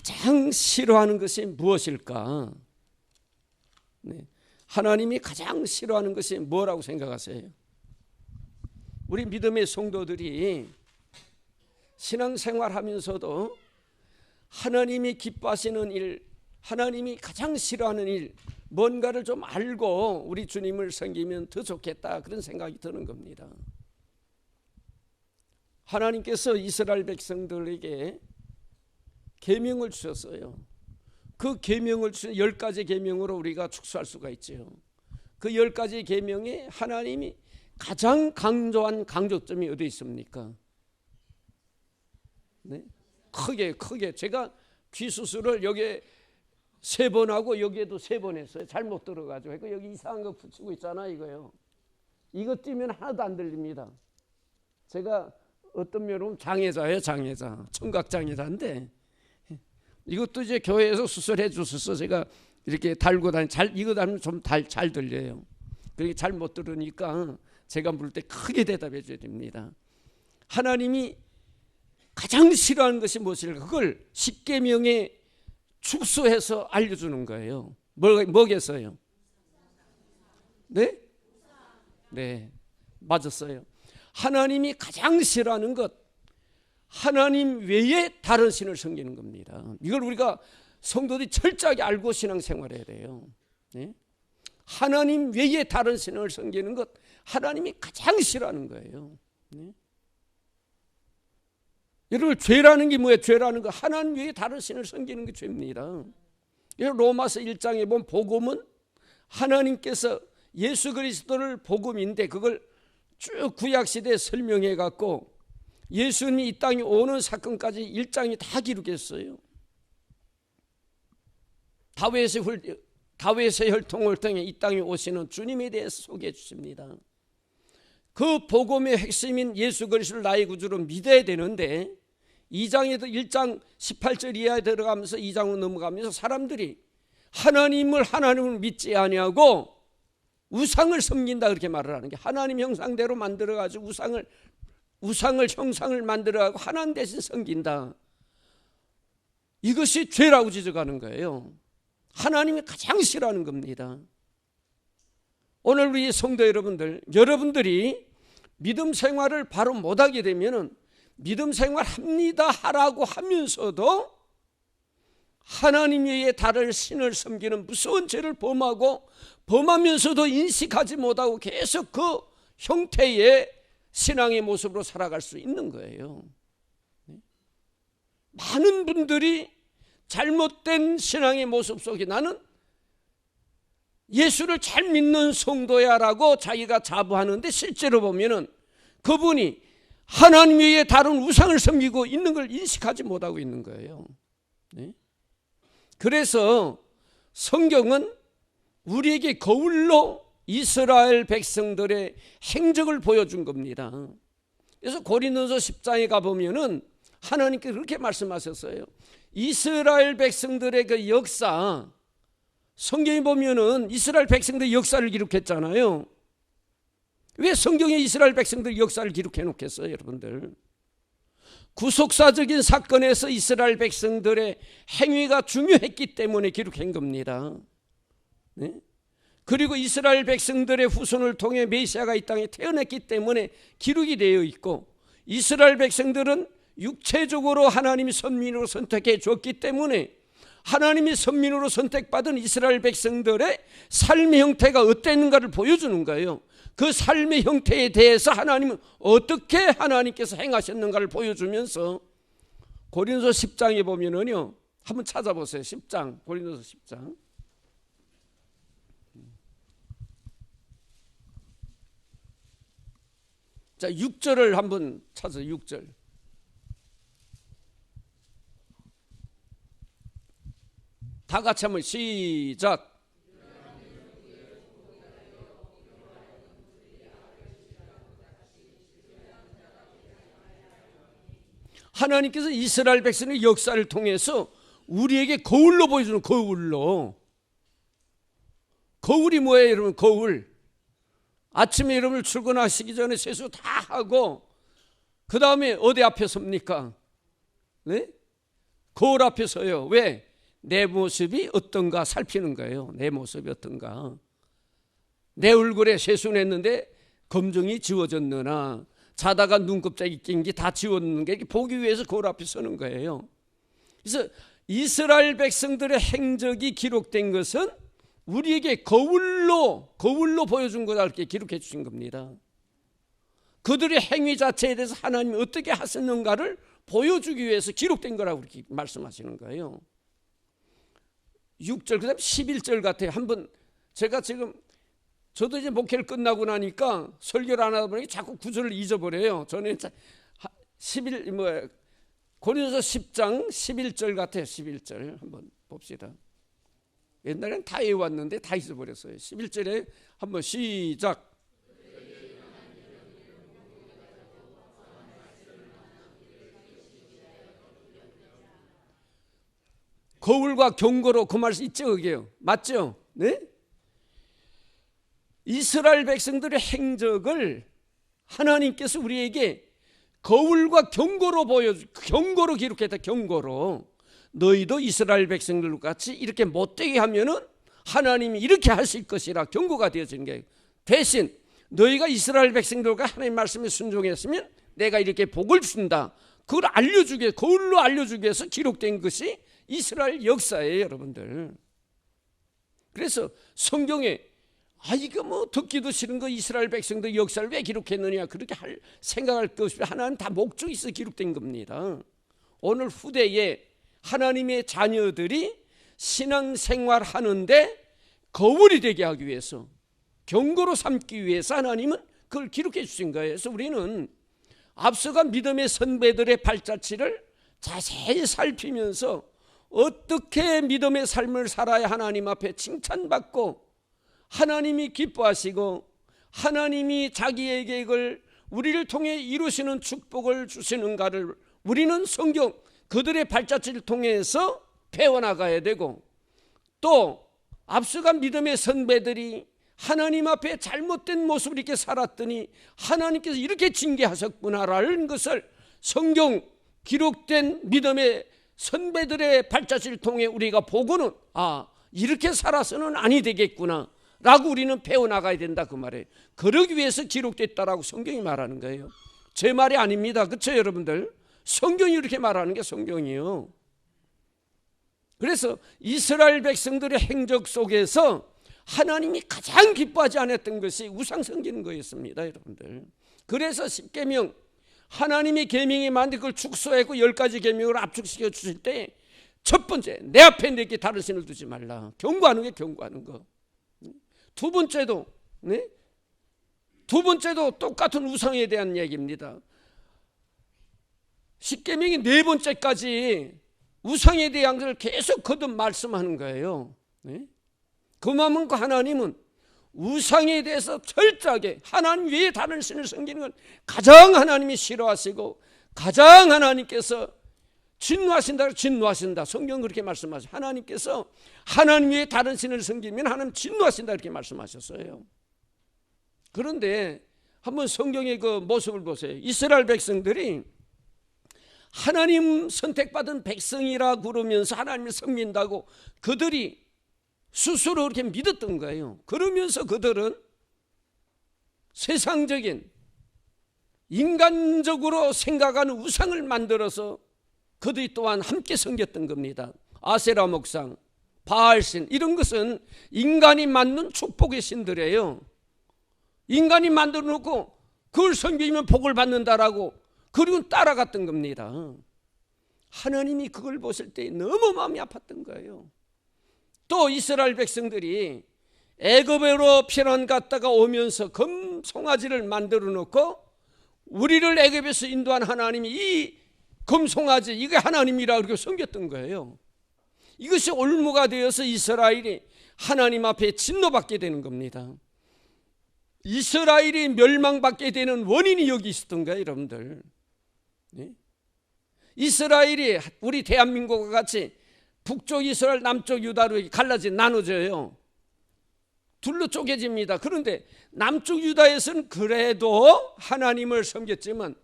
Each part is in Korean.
가장 싫어하는 것이 무엇일까? 네. 하나님이 가장 싫어하는 것이 뭐라고 생각하세요? 우리 믿음의 성도들이 신앙생활 하면서도 하나님이 기뻐하시는 일, 하나님이 가장 싫어하는 일, 뭔가를 좀 알고 우리 주님을 섬기면 더 좋겠다, 그런 생각이 드는 겁니다. 하나님께서 이스라엘 백성들에게 계명을 주셨어요. 그 계명을 주신 10가지 계명으로 우리가 축소할 수가 있죠. 그 10가지 계명에 하나님이 가장 강조한 강조점이 어디 있습니까? 네? 크게 제가 귀 수술을 여기에 3번 하고 여기에도 3번 했어요. 잘못 들어가지고 여기 이상한 거 붙이고 있잖아 이거요. 이거 띄면 하나도 안 들립니다. 제가 어떤 면으로 장애자예요. 장애자, 청각장애자인데 이것도 이제 교회에서 수술해 주셔서 제가 이렇게 달고 이거 달면 좀 잘 들려요. 그러니까 잘 못 들으니까 제가 물을 때 크게 대답해 줘야 됩니다. 하나님이 가장 싫어하는 것이 무엇일까? 그걸 십계명에 축소해서 알려주는 거예요. 뭐겠어요? 네? 네, 맞았어요. 하나님이 가장 싫어하는 것, 하나님 외에 다른 신을 섬기는 겁니다. 이걸 우리가 성도들이 철저하게 알고 신앙생활해야 돼요. 네? 하나님 외에 다른 신을 섬기는 것, 하나님이 가장 싫어하는 거예요. 네? 여러분, 죄라는 게 뭐예요? 죄라는 거, 하나님 외에 다른 신을 섬기는 게 죄입니다. 로마서 1장에 보면 복음은 하나님께서 예수 그리스도를 복음인데 그걸 쭉 구약시대에 설명해 갖고 예수님이 이 땅에 오는 사건까지 1장이 다 기록했어요. 다윗의 혈통을 통해 이 땅에 오시는 주님에 대해서 소개해 주십니다. 그 복음의 핵심인 예수 그리스도를 나의 구주로 믿어야 되는데 2장에도 1장 18절 이하에 들어가면서 2장으로 넘어가면서 사람들이 하나님을 믿지 아니하고 우상을 섬긴다, 그렇게 말을 하는 게, 하나님 형상대로 만들어가지고 형상을 만들어가지고 하나님 대신 섬긴다. 이것이 죄라고 지적하는 거예요. 하나님이 가장 싫어하는 겁니다. 오늘 우리 성도 여러분들이 믿음 생활을 바로 못하게 되면은 믿음 생활 합니다 하라고 하면서도 하나님 외에 다른 신을 섬기는 무서운 죄를 범하면서도 인식하지 못하고 계속 그 형태의 신앙의 모습으로 살아갈 수 있는 거예요. 많은 분들이 잘못된 신앙의 모습 속에 나는 예수를 잘 믿는 성도야라고 자기가 자부하는데 실제로 보면은 그분이 하나님 외에 다른 우상을 섬기고 있는 걸 인식하지 못하고 있는 거예요. 네? 그래서 성경은 우리에게 거울로 이스라엘 백성들의 행적을 보여준 겁니다. 그래서 고린도서 10장에 가보면은 하나님께서 그렇게 말씀하셨어요. 이스라엘 백성들의 그 역사, 성경에 보면은 이스라엘 백성들의 역사를 기록했잖아요. 왜 성경에 이스라엘 백성들의 역사를 기록해 놓겠어요, 여러분들? 구속사적인 사건에서 이스라엘 백성들의 행위가 중요했기 때문에 기록한 겁니다. 네? 그리고 이스라엘 백성들의 후손을 통해 메시아가 이 땅에 태어났기 때문에 기록이 되어 있고, 이스라엘 백성들은 육체적으로 하나님이 선민으로 선택해 줬기 때문에 하나님이 선민으로 선택받은 이스라엘 백성들의 삶의 형태가 어땠는가를 보여주는 거예요. 그 삶의 형태에 대해서 하나님은 어떻게 하나님께서 행하셨는가를 보여주면서 고린도서 10장에 보면은요, 한번 찾아보세요. 10장, 고린도서 10장. 자, 6절을 한번 찾아요. 6절. 다 같이 한번 시작. 하나님께서 이스라엘 백성의 역사를 통해서 우리에게 거울로 보여주는, 거울이 뭐예요, 여러분? 거울. 아침에 여러분 출근하시기 전에 세수 다 하고 그 다음에 어디 앞에 섭니까? 네? 거울 앞에 서요. 왜? 내 모습이 어떤가 살피는 거예요. 내 모습이 어떤가. 내 얼굴에 세수냈는데 검정이 지워졌느나, 자다가 눈곱자기 낀 게 다 지웠는 게 보기 위해서 거울 앞에 서는 거예요. 그래서 이스라엘 백성들의 행적이 기록된 것은 우리에게 거울로 보여준 거다, 이렇게 기록해 주신 겁니다. 그들의 행위 자체에 대해서 하나님이 어떻게 하셨는가를 보여주기 위해서 기록된 거라고 이렇게 말씀하시는 거예요. 6절, 그 다음에 11절 같아요. 한번 제가 지금 저도 이제 목회를 끝나고 나니까 설교를 안 하다 보니까 자꾸 구절을 잊어버려요. 저는 고린도서 10장 11절 같아요. 11절 한번 봅시다. 옛날엔 다 외웠는데 다 잊어버렸어요. 11절에 한번 시작. 거울과 경고로 그 말씀 있죠, 그게요. 맞죠? 네? 이스라엘 백성들의 행적을 하나님께서 우리에게 거울과 경고로 경고로 기록했다. 경고로. 너희도 이스라엘 백성들 같이 이렇게 못되게 하면은 하나님이 이렇게 하실 것이라 경고가 되어지는 거예요. 대신 너희가 이스라엘 백성들과 하나님 말씀에 순종했으면 내가 이렇게 복을 준다. 그걸 알려주기 위해서, 거울로 알려주기 위해서 기록된 것이 이스라엘 역사예요, 여러분들. 그래서 성경에 이거 뭐 듣기도 싫은 거 이스라엘 백성들 역사를 왜 기록했느냐 그렇게 생각할 것 없이 하나는 다 목적이 있어 기록된 겁니다. 오늘 후대에 하나님의 자녀들이 신앙생활 하는데 거울이 되게 하기 위해서, 경고로 삼기 위해서 하나님은 그걸 기록해 주신 거예요. 그래서 우리는 앞서간 믿음의 선배들의 발자취를 자세히 살피면서 어떻게 믿음의 삶을 살아야 하나님 앞에 칭찬받고 하나님이 기뻐하시고 하나님이 자기의 계획을 우리를 통해 이루시는 축복을 주시는가를 우리는 성경 그들의 발자취를 통해서 배워나가야 되고, 또 앞서간 믿음의 선배들이 하나님 앞에 잘못된 모습을 이렇게 살았더니 하나님께서 이렇게 징계하셨구나라는 것을 성경 기록된 믿음의 선배들의 발자취를 통해 우리가 보고는 이렇게 살아서는 아니 되겠구나 라고 우리는 배워나가야 된다, 그 말이에요. 그러기 위해서 기록됐다라고 성경이 말하는 거예요. 제 말이 아닙니다. 그렇죠, 여러분들? 성경이 이렇게 말하는 게 성경이에요. 그래서 이스라엘 백성들의 행적 속에서 하나님이 가장 기뻐하지 않았던 것이 우상 섬기는 거였습니다, 여러분들. 그래서 십계명, 하나님이 계명이 만든 그걸 축소하고 10가지 계명을 압축시켜 주실 때 첫 번째, 내 앞에 내게 다른 신을 두지 말라. 경고하는 게 경고하는 거. 두 번째도 똑같은 우상에 대한 얘기입니다. 십계명이 4번째까지 우상에 대한 것을 계속 거듭 말씀하는 거예요. 그만큼 하나님은 우상에 대해서 철저하게, 하나님 외에 다른 신을 섬기는 건 가장 하나님이 싫어하시고 가장 하나님께서 진노하신다. 성경은 그렇게 말씀하셔요. 하나님께서 하나님 외에 다른 신을 섬기면 하나님 진노하신다 이렇게 말씀하셨어요. 그런데 한번 성경의 그 모습을 보세요. 이스라엘 백성들이 하나님 선택받은 백성이라 그러면서 하나님을 섬긴다고 그들이 스스로 그렇게 믿었던 거예요. 그러면서 그들은 세상적인 인간적으로 생각하는 우상을 만들어서 그들이 또한 함께 섬겼던 겁니다. 아세라 목상, 바알신, 이런 것은 인간이 만든 축복의 신들이에요. 인간이 만들어 놓고 그걸 섬기면 복을 받는다라고 그리고 따라갔던 겁니다. 하나님이 그걸 보실 때 너무 마음이 아팠던 거예요. 또 이스라엘 백성들이 애굽으로 피난 갔다가 오면서 금송아지를 만들어 놓고 우리를 애굽에서 인도한 하나님이 이 금송아지 이게 하나님이라 그렇게 섬겼던 거예요. 이것이 올무가 되어서 이스라엘이 하나님 앞에 진노받게 되는 겁니다. 이스라엘이 멸망받게 되는 원인이 여기 있었던 거예요, 여러분들. 이스라엘이 우리 대한민국과 같이 북쪽 이스라엘, 남쪽 유다로 나눠져요. 둘로 쪼개집니다. 그런데 남쪽 유다에서는 그래도 하나님을 섬겼지만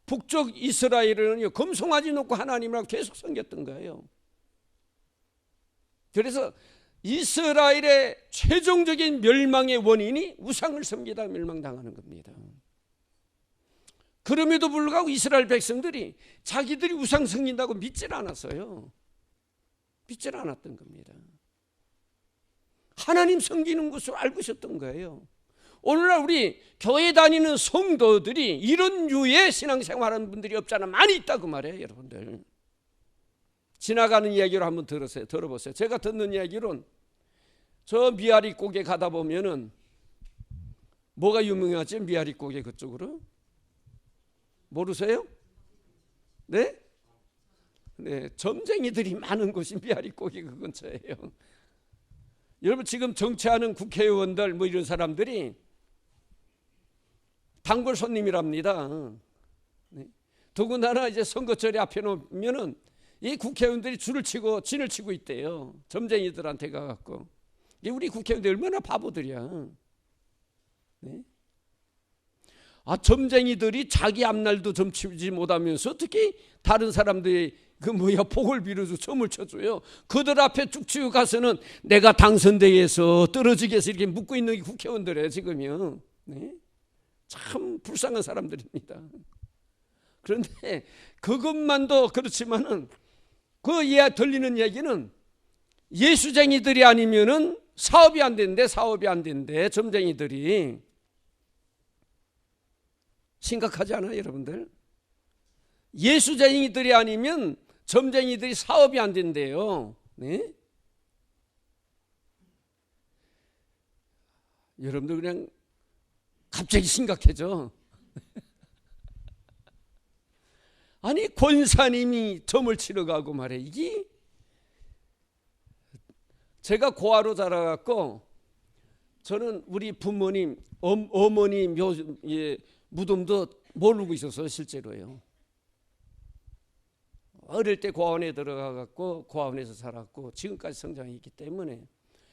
북쪽 이스라엘은 금송아지 놓고 하나님이라고 계속 섬겼던 거예요. 그래서 이스라엘의 최종적인 멸망의 원인이 우상을 섬기다 멸망당하는 겁니다. 그럼에도 불구하고 이스라엘 백성들이 자기들이 우상 섬긴다고 믿질 않았어요. 믿질 않았던 겁니다. 하나님 섬기는 것을 알고 있었던 거예요. 오늘날 우리 교회 다니는 성도들이 이런 류의 신앙생활하는 분들이 없잖아. 많이 있다고 말해요, 여러분들. 지나가는 이야기로 한번 들어보세요. 제가 듣는 이야기로는 저 미아리고개 가다 보면은 뭐가 유명하지? 미아리고개 그쪽으로? 모르세요? 네? 네, 점쟁이들이 많은 곳이 미아리고개 그 근처예요. 여러분 지금 정치하는 국회의원들 뭐 이런 사람들이 단골 손님이랍니다. 네. 더군다나 이제 선거철에 앞에 놓으면은 이 국회의원들이 진을 치고 있대요. 점쟁이들한테 가갖고. 우리 국회의원들 얼마나 바보들이야. 네? 아, 점쟁이들이 자기 앞날도 점 치지 못하면서 어떻게 다른 사람들이 복을 빌어서 점을 쳐줘요. 그들 앞에 쭉 치고 가서는 내가 당선되게 해서 떨어지게 해서 이렇게 묻고 있는 게 국회의원들이에요, 지금요. 네? 참 불쌍한 사람들입니다. 그런데 그것만도 그렇지만은 그 들리는 얘기는 예수쟁이들이 아니면은 사업이 안 된대, 점쟁이들이. 심각하지 않아요, 여러분들? 예수쟁이들이 아니면 점쟁이들이 사업이 안 된대요. 네? 여러분들 그냥 갑자기 심각해져. 아니 권사님이 점을 치러 가고 말해. 이게 제가 고아로 자라갖고 저는 우리 부모님 어머니 무덤도 모르고 있어서 실제로요. 어릴 때 고아원에 들어가갖고 고아원에서 살았고 지금까지 성장했기 때문에.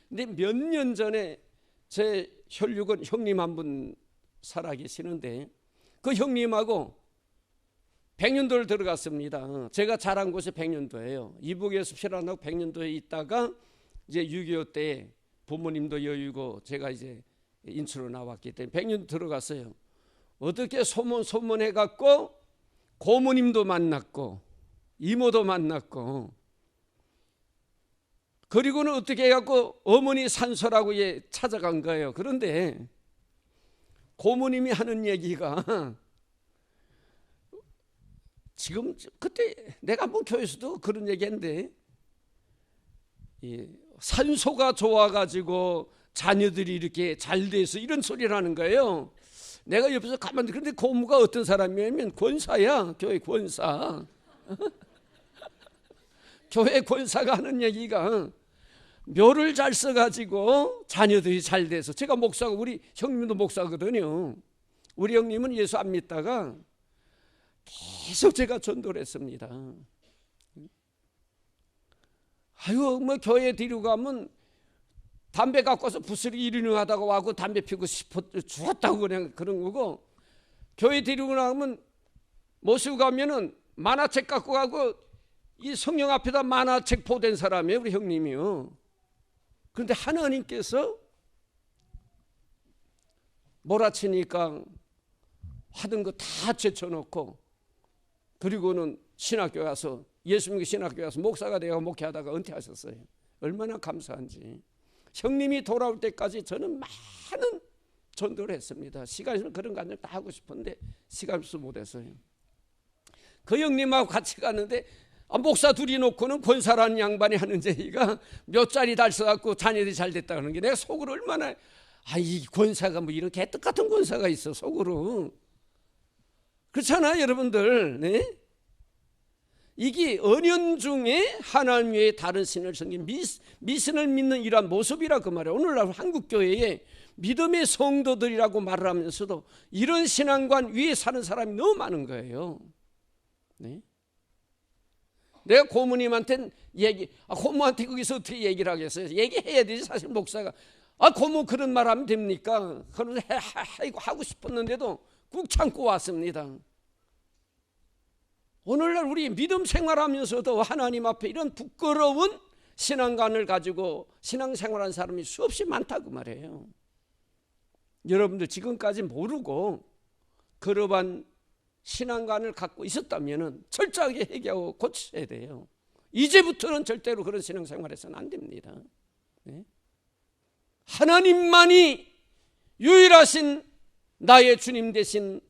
근데 몇 년 전에 제 혈육은 형님 한 분 살아계시는데 그 형님하고 백년도를 들어갔습니다. 제가 자란 곳이 백년도예요. 이북에서 피난하고 백년도에 있다가 이제 6.25 때 부모님도 여유고 제가 이제 인출로 나왔기 때문에 백년도 들어갔어요. 어떻게 소문해갖고 고모님도 만났고 이모도 만났고 그리고는 어떻게 해갖고 어머니 산소라고 찾아간 거예요. 그런데 고모님이 하는 얘기가 지금 그때 내가 한번 교회에서도 그런 얘기했는데 산소가 좋아가지고 자녀들이 이렇게 잘 돼서 이런 소리를 하는 거예요. 내가 옆에서 가만히. 그런데 고모가 어떤 사람이냐면 권사야. 교회 권사. 교회 권사가 하는 얘기가 묘를 잘 써가지고 자녀들이 잘 돼서. 제가 목사고 우리 형님도 목사거든요. 우리 형님은 예수 안 믿다가 계속 제가 전도를 했습니다. 아유 뭐 교회 뒤로 가면 담배 갖고 와서 부스러기 일인하다가 와고 담배 피고 싶어 죽었다고 그냥 그런 거고, 교회 뒤로 나가면 모시고 가면은 만화책 갖고 가고 이 성령 앞에다 만화책 보댄 사람이에요, 우리 형님이요. 그런데 하나님께서 몰아치니까 하던 거 다 제쳐놓고 그리고는 신학교 가서 예수 믿고 신학교 가서 목사가 되어 목회하다가 은퇴하셨어요. 얼마나 감사한지. 형님이 돌아올 때까지 저는 많은 전도를 했습니다. 시간이 있으면 그런 간증 다 하고 싶은데 시간 없어 못했어요. 그 형님하고 같이 갔는데 목사 둘이 놓고는 권사라는 양반이 하는 얘기가 몇 자리 달서갖고 자녀들이 잘 됐다는 게 내가 속으로 얼마나 이 권사가 뭐 이런 개떡 같은 권사가 있어 속으로. 그렇잖아요 여러분들. 네? 이게 은연중에 하나님 외에 다른 신을 섬긴 미신을 믿는 이러한 모습이라 그 말이에요. 오늘날 한국교회에 믿음의 성도들이라고 말을 하면서도 이런 신앙관 위에 사는 사람이 너무 많은 거예요. 네? 내가 고모님한테 고모한테 거기서 어떻게 얘기를 하겠어요? 얘기해야 되지 사실 목사가. 고모 그런 말 하면 됩니까? 그러면서 하고 싶었는데도 꾹 참고 왔습니다. 오늘날 우리 믿음 생활하면서도 하나님 앞에 이런 부끄러운 신앙관을 가지고 신앙생활하는 사람이 수없이 많다고 말해요. 여러분들 지금까지 모르고 그러한 신앙관을 갖고 있었다면 철저하게 해결하고 고치셔야 돼요. 이제부터는 절대로 그런 신앙생활에서는 안 됩니다. 네? 하나님만이 유일하신 나의 주님 되신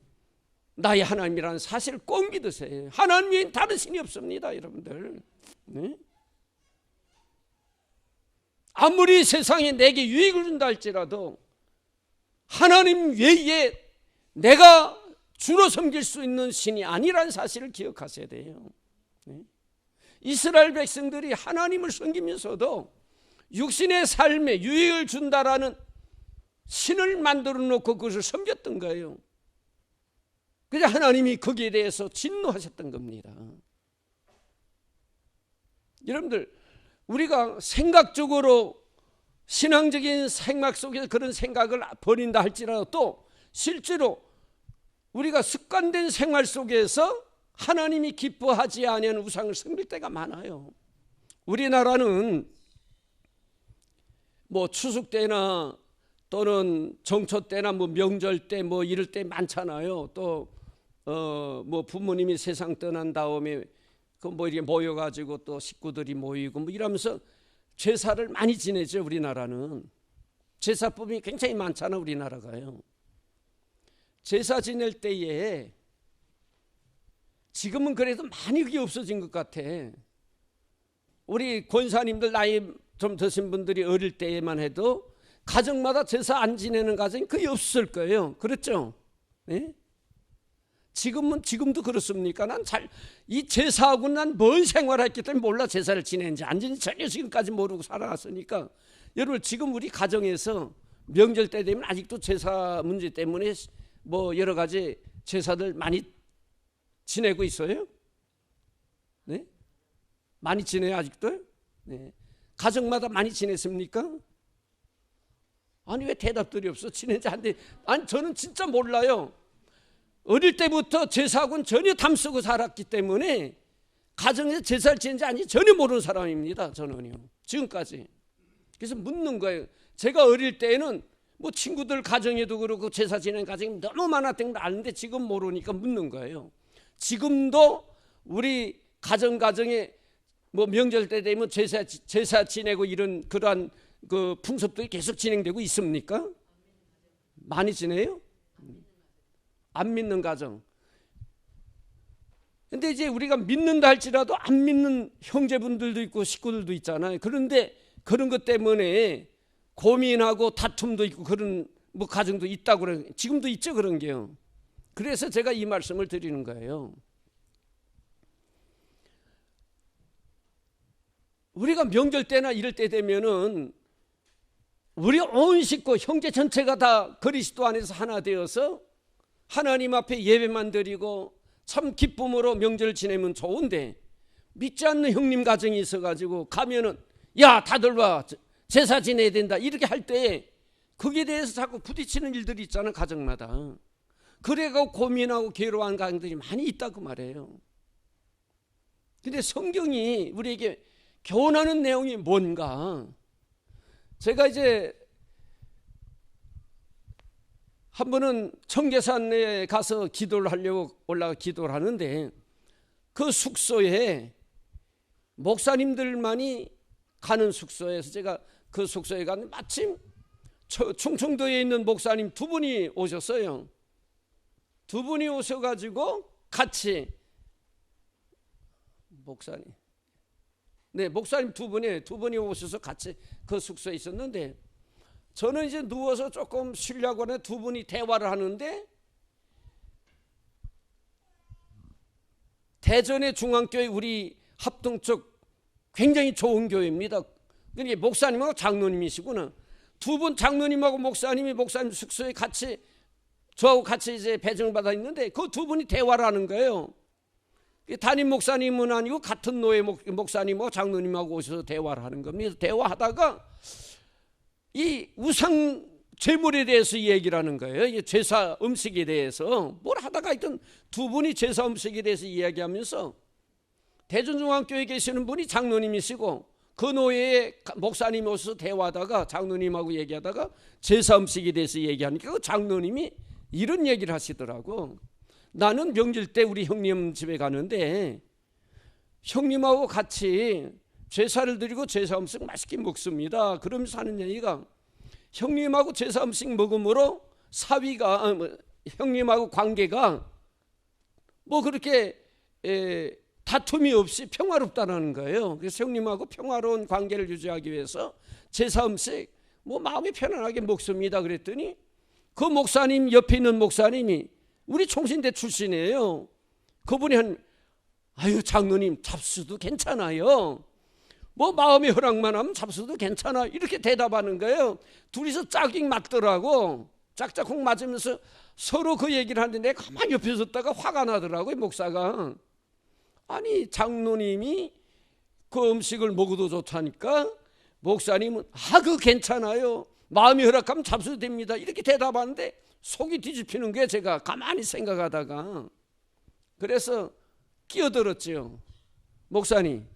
나의 하나님이라는 사실을 꼭 믿으세요. 하나님 외엔 다른 신이 없습니다, 여러분들. 네? 아무리 세상에 내게 유익을 준다 할지라도 하나님 외에 내가 주로 섬길 수 있는 신이 아니라는 사실을 기억하셔야 돼요. 네? 이스라엘 백성들이 하나님을 섬기면서도 육신의 삶에 유익을 준다라는 신을 만들어 놓고 그것을 섬겼던 거예요. 그래서 하나님이 거기에 대해서 진노하셨던 겁니다. 여러분들, 우리가 생각적으로 신앙적인 생각 속에서 그런 생각을 버린다 할지라도 또 실제로 우리가 습관된 생활 속에서 하나님이 기뻐하지 아니하는 우상을 섬길 때가 많아요. 우리나라는 뭐 추석 때나 또는 정초 때나 뭐 명절 때 뭐 이럴 때 많잖아요. 또 뭐 부모님이 세상 떠난 다음에 그 뭐 이렇게 모여가지고 또 식구들이 모이고 뭐 이러면서 제사를 많이 지내죠. 우리나라는 제사법이 굉장히 많잖아. 우리나라가요. 제사 지낼 때에 지금은 그래도 많이 그게 없어진 것 같아. 우리 권사님들 나이 좀 드신 분들이 어릴 때에만 해도 가정마다 제사 안 지내는 가정이 거의 없을 거예요. 그렇죠? 네? 지금도 그렇습니까? 이 제사하고는 난 뭔 생활했기 때문에 몰라 제사를 지내는지 안 지내는지 전혀 지금까지 모르고 살아왔으니까 여러분 지금 우리 가정에서 명절 때 되면 아직도 제사 문제 때문에 뭐 여러 가지 제사들 많이 지내고 있어요? 네? 많이 지내요 아직도? 네. 가정마다 많이 지냈습니까? 아니 왜 대답들이 없어? 지낸지 안 돼. 아니 저는 진짜 몰라요. 어릴 때부터 제사하고는 전혀 담쓰고 살았기 때문에 가정에서 제사를 지낸지 아닌지 전혀 모르는 사람입니다. 저는요. 지금까지. 그래서 묻는 거예요. 제가 어릴 때에는 뭐 친구들 가정에도 그렇고 제사 지내는 가정이 너무 많았던 걸 아는데 지금 모르니까 묻는 거예요. 지금도 우리 가정에 뭐 명절 때 되면 제사 지내고 이런 그러한 그 풍습들이 계속 진행되고 있습니까? 많이 지내요? 안 믿는 가정. 근데 이제 우리가 믿는다 할지라도 안 믿는 형제분들도 있고 식구들도 있잖아요. 그런데 그런 것 때문에 고민하고 다툼도 있고 그런 뭐 가정도 있다고 그래요. 지금도 있죠, 그런 게요. 그래서 제가 이 말씀을 드리는 거예요. 우리가 명절 때나 이럴 때 되면은 우리 온 식구 형제 전체가 다 그리스도 안에서 하나 되어서 하나님 앞에 예배만 드리고 참 기쁨으로 명절을 지내면 좋은데 믿지 않는 형님 가정이 있어가지고 가면은 야 다들 와 제사 지내야 된다 이렇게 할 때 거기에 대해서 자꾸 부딪히는 일들이 있잖아요. 가정마다. 그래가 고민하고 괴로워하는 가정들이 많이 있다고 말해요. 근데 성경이 우리에게 교훈하는 내용이 뭔가. 제가 이제 한 번은 청계산에 가서 기도를 하려고 올라가 기도를 하는데 그 숙소에 목사님들만이 가는 숙소에서 제가 그 숙소에 갔는데 마침 충청도에 있는 목사님 두 분이 오셨어요. 두 분이 오셔가지고 같이 목사님 두 분이 오셔서 같이 그 숙소에 있었는데 저는 이제 누워서 조금 쉬려고 하는데 두 분이 대화를 하는데 대전의 중앙교회 우리 합동 쪽 굉장히 좋은 교회입니다. 그러니까 목사님하고 장로님이시구나. 두 분 장로님하고 목사님 숙소에 같이 저하고 같이 이제 배정을 받아 있는데 그 두 분이 대화를 하는 거예요. 담임 목사님은 아니고 같은 노예 목사님하고 장로님하고 오셔서 대화를 하는 겁니다. 대화하다가 이 우상 제물에 대해서 얘기를 하는 거예요. 이게 제사 음식에 대해서 뭘 하다가 하여튼 두 분이 제사 음식에 대해서 이야기하면서 대전중앙교회에 계시는 분이 장로님이시고 그 노예에 목사님이 오셔서 대화하다가 장로님하고 얘기하다가 제사 음식에 대해서 얘기하니까 그 장로님이 이런 얘기를 하시더라고. 나는 명절 때 우리 형님 집에 가는데 형님하고 같이 제사를 드리고 제사 음식 맛있게 먹습니다. 그러면서 하는 얘기가 형님하고 제사 음식 먹음으로 사위가 형님하고 관계가 뭐 그렇게 다툼이 없이 평화롭다는 거예요. 그래서 형님하고 평화로운 관계를 유지하기 위해서 제사 음식 뭐 마음이 편안하게 먹습니다. 그랬더니 그 목사님 옆에 있는 목사님이 우리 총신대 출신이에요. 그분이 아유 장로님 잡수도 괜찮아요. 뭐 마음의 허락만 하면 잡수도 괜찮아 이렇게 대답하는 거예요. 둘이서 짝이 맞더라고. 짝짝꿍 맞으면서 서로 그 얘기를 하는데 내가 가만히 옆에 섰다가 화가 나더라고요. 목사가 아니 장로님이 그 음식을 먹어도 좋다니까 목사님은 그거 괜찮아요. 마음이 허락하면 잡수도 됩니다. 이렇게 대답하는데 속이 뒤집히는 게 제가 가만히 생각하다가 그래서 끼어들었죠. 목사님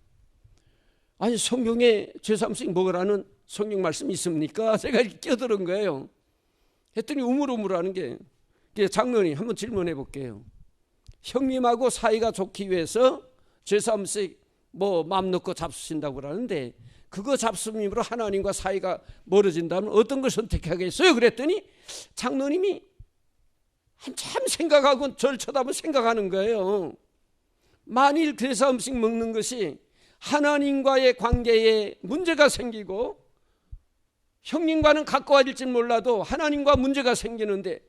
아니 성경에 제사 음식 먹으라는 성경 말씀 있습니까? 제가 이렇게 끼어드는 거예요. 했더니 우물우물하는 게 장로님 한번 질문해 볼게요. 형님하고 사이가 좋기 위해서 제사 음식 뭐 마음 놓고 잡수신다고 그러는데 그거 잡수님으로 하나님과 사이가 멀어진다면 어떤 걸 선택하겠어요? 그랬더니 장로님이 한참 생각하고 저를 쳐다보고 생각하는 거예요. 만일 제사 음식 먹는 것이 하나님과의 관계에 문제가 생기고 형님과는 가까워질지 몰라도 하나님과 문제가 생기는데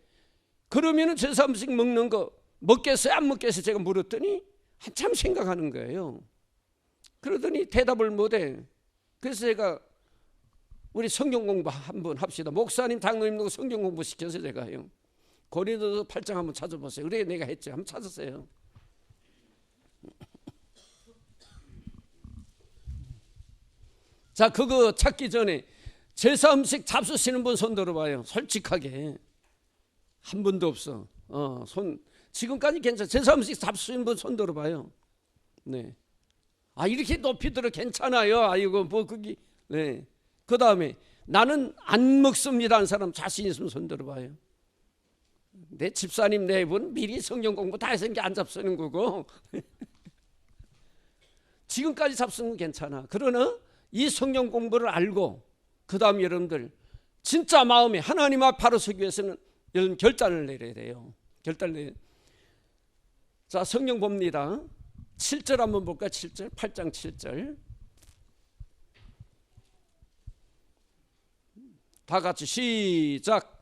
그러면 제사 음식 먹는 거 먹겠어요? 안 먹겠어요? 제가 물었더니 한참 생각하는 거예요. 그러더니 대답을 못해. 그래서 제가 우리 성경 공부 한번 합시다. 목사님 장로님도 성경 공부 시켜서 제가요. 고린도서 8장 한번 찾아보세요. 그래 내가 했죠. 한번 찾으세요. 자, 그거 찾기 전에 제사 음식 잡수시는 분 손 들어봐요. 솔직하게. 한 분도 없어. 지금까지 괜찮아. 제사 음식 잡수시는 분 손 들어봐요. 네. 이렇게 높이 들어 괜찮아요. 아이고, 뭐, 네. 그 다음에 나는 안 먹습니다. 하는 사람 자신 있으면 손 들어봐요. 내 집사님 네 분 미리 성경 공부 다 해서 이게 안 잡수는 거고. 지금까지 잡수는 건 괜찮아. 그러나 이 성경 공부를 알고 그 다음 여러분들 진짜 마음에 하나님 앞 바로 서기 위해서는 여러분 결단을 내려야 돼요. 결단을 내려야 돼요. 자, 성경 봅니다. 7절 한번 볼까요? 7절 8장 7절 다 같이 시작.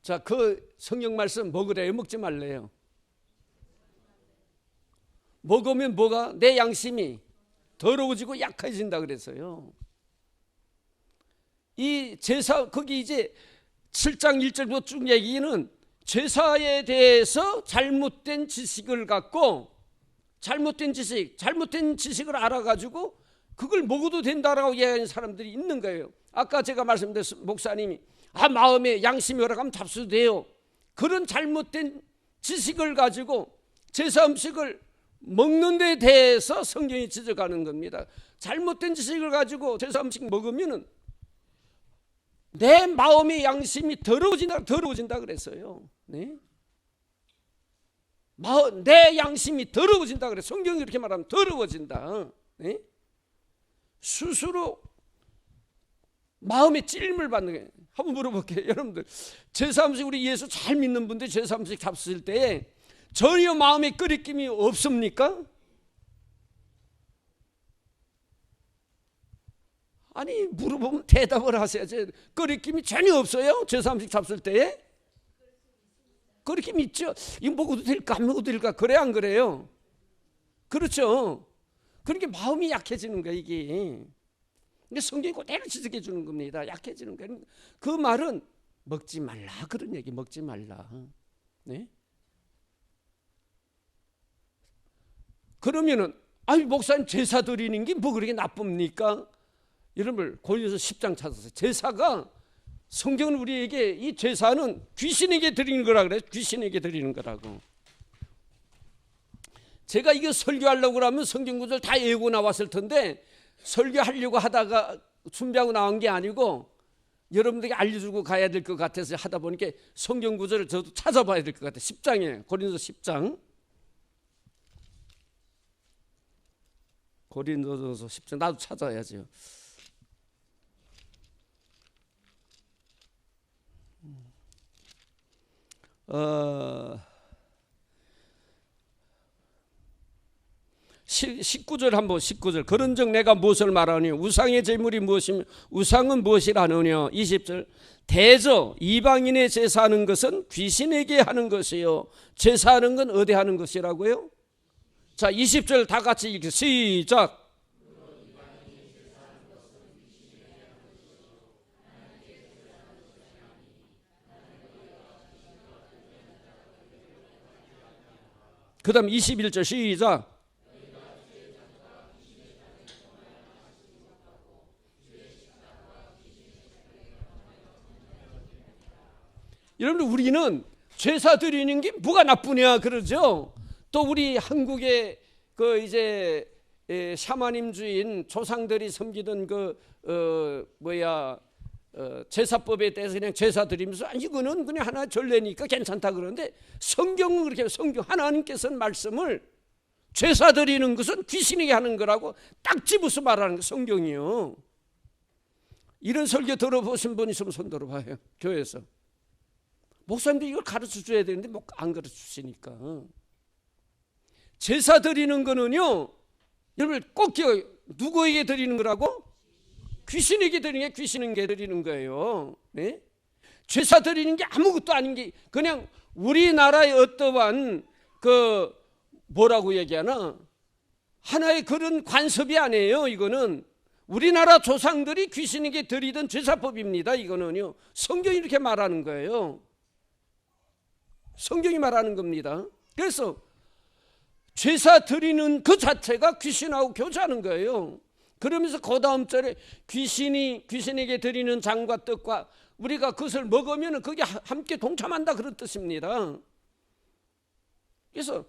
자, 그 성경 말씀 먹으래요? 먹지 말래요? 먹으면 뭐가? 내 양심이 더러워지고 약해진다 그랬어요. 이 제사, 거기 이제 7장 1절부터 쭉 얘기는 제사에 대해서 잘못된 지식을 갖고 잘못된 지식을 알아가지고 그걸 먹어도 된다라고 얘기하는 사람들이 있는 거예요. 아까 제가 말씀드렸습니다. 목사님이 마음에 양심이 허락하면 잡수도 돼요. 그런 잘못된 지식을 가지고 제사 음식을 먹는 데 대해서 성경이 지적하는 겁니다. 잘못된 지식을 가지고 제사 음식 먹으면 내 마음의 양심이 더러워진다 그랬어요. 네? 내 양심이 더러워진다 그래. 성경이 이렇게 말하면 더러워진다. 네? 스스로 마음의 찔림을 받는 거예요. 한번 물어볼게요. 여러분들 제사 음식 우리 예수 잘 믿는 분들 제사 음식 잡수실 때 전혀 마음에 끓임이 없습니까? 아니 물어보면 대답을 하셔야지. 끓임이 전혀 없어요? 제사 음식 잡술 때에? 끓임 있죠. 이거 먹어도 될까 안 먹어도 될까? 그래 안 그래요? 그렇죠. 그러니까 마음이 약해지는 거야 이게. 근데 성경이 그대로 지적해 주는 겁니다. 약해지는 거예요. 그 말은 먹지 말라 그런 얘기. 먹지 말라. 네? 그러면은 아니 목사님 제사 드리는 게 뭐 그렇게 나쁩니까? 여러분 고린도서 10장 찾아서 제사가 성경은 우리에게 이 제사는 귀신에게 드리는 거라 그래요. 귀신에게 드리는 거라고. 제가 이거 설교하려고 그러면 성경 구절 다 외우고 나왔을 텐데 설교하려고 하다가 준비하고 나온 게 아니고 여러분들에게 알려주고 가야 될 것 같아서 하다 보니까 성경 구절을 저도 찾아봐야 될 것 같아요. 10장이에요. 고린도서 10장. 고린도서 10장 나도 찾아야죠. 어 19절 한번 19절 그런즉 내가 무엇을 말하니 우상의 제물이 무엇이며 우상은 무엇이라느냐 20절 대저 이방인의 제사하는 것은 귀신에게 하는 것이요 제사하는 건 어디 하는 것이라고요? 자 20절 다 같이 읽기 시작. 그 다음 21절 시작. 여러분 우리는 제사 드리는 게 뭐가 나쁘냐 그러죠. 또 우리 한국의 그 이제 샤머님주인 조상들이 섬기던 제사법에 대해서 그냥 제사 드리면서 이거는 그냥 하나 전례니까 괜찮다 그러는데 성경은 그렇게 성경 하나님께서는 말씀을 제사 드리는 것은 귀신에게 하는 거라고 딱 집어서 말하는 거 성경이요. 이런 설교 들어보신 분 있으면 손 들어봐요. 교회에서. 목사님도 이걸 가르쳐줘야 되는데 안 가르쳐주시니까. 제사 드리는 거는요 여러분 꼭 기억해요. 누구에게 드리는 거라고? 귀신에게 드리는 게 귀신에게 드리는 거예요. 네? 제사 드리는 게 아무것도 아닌 게 그냥 우리나라의 어떠한 뭐라고 얘기하나 하나의 그런 관습이 아니에요. 이거는 우리나라 조상들이 귀신에게 드리던 제사법입니다. 이거는요 성경이 이렇게 말하는 거예요. 성경이 말하는 겁니다. 그래서 제사 드리는 그 자체가 귀신하고 교제하는 거예요. 그러면서 그 다음 절에 귀신에게 드리는 장과 떡과 우리가 그것을 먹으면 그게 함께 동참한다 그런 뜻입니다. 그래서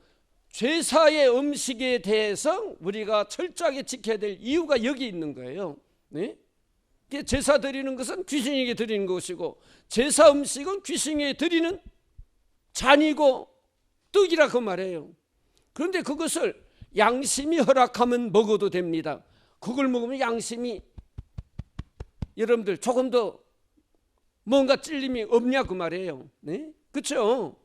제사의 음식에 대해서 우리가 철저하게 지켜야 될 이유가 여기 있는 거예요. 네? 제사 드리는 것은 귀신에게 드리는 것이고 제사 음식은 귀신에게 드리는 잔이고 떡이라 그 말이에요. 그런데 그것을 양심이 허락하면 먹어도 됩니다. 그걸 먹으면 양심이 여러분들 조금 더 뭔가 찔림이 없냐 그 말이에요. 네? 그렇죠?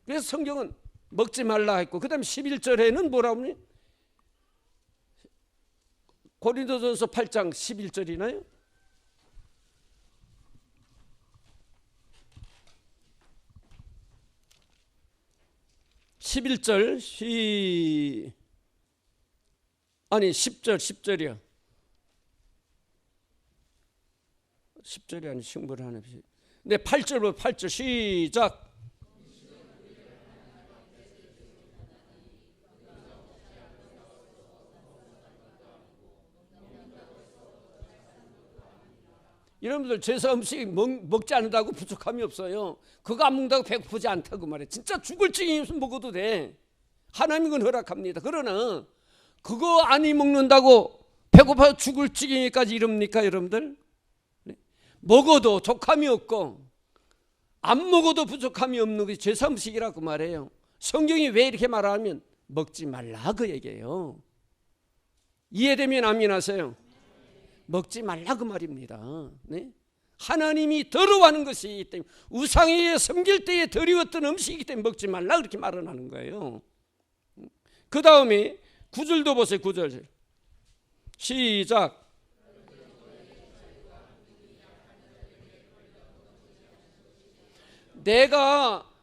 그래서 성경은 먹지 말라 했고 그 다음에 11절에는 뭐라고 하니? 고린도전서 8장 11절이나요? 11절 10절이야. 10절이 아니 승부를 하네. 네, 8절 시작. 여러분들 제사 음식 먹지 않는다고 부족함이 없어요. 그거 안 먹는다고 배고프지 않다고 말해. 진짜 죽을 찌개면 먹어도 돼. 하나님은 그건 허락합니다. 그러나 그거 아니 먹는다고 배고파서 죽을 찌개까지 이럽니까 여러분들? 네? 먹어도 족함이 없고 안 먹어도 부족함이 없는 게 제사 음식이라고 말해요. 성경이 왜 이렇게 말하면 먹지 말라 그 얘기예요. 이해되면 아멘 하세요. 먹지 말라 그 말입니다. 네? 하나님이 더러워하는 것이기 때문에 우상에 섬길 때에 드리웠던 음식이기 때문에 먹지 말라 그렇게 말을 하는 거예요. 그 다음에 9절도 보세요. 9절 시작.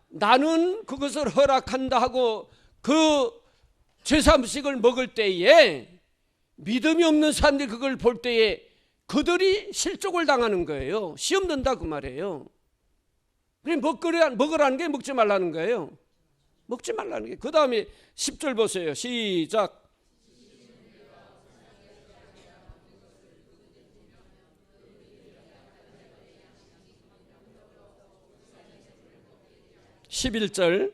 나는 그것을 허락한다 하고 그 제사 음식을 먹을 때에 믿음이 없는 사람들이 그걸 볼 때에 그들이 실족을 당하는 거예요. 시험 든다 그 말이에요. 그래 먹으라는 게 먹지 말라는 거예요. 먹지 말라는 게. 그 다음에 10절 보세요. 시작. (11절)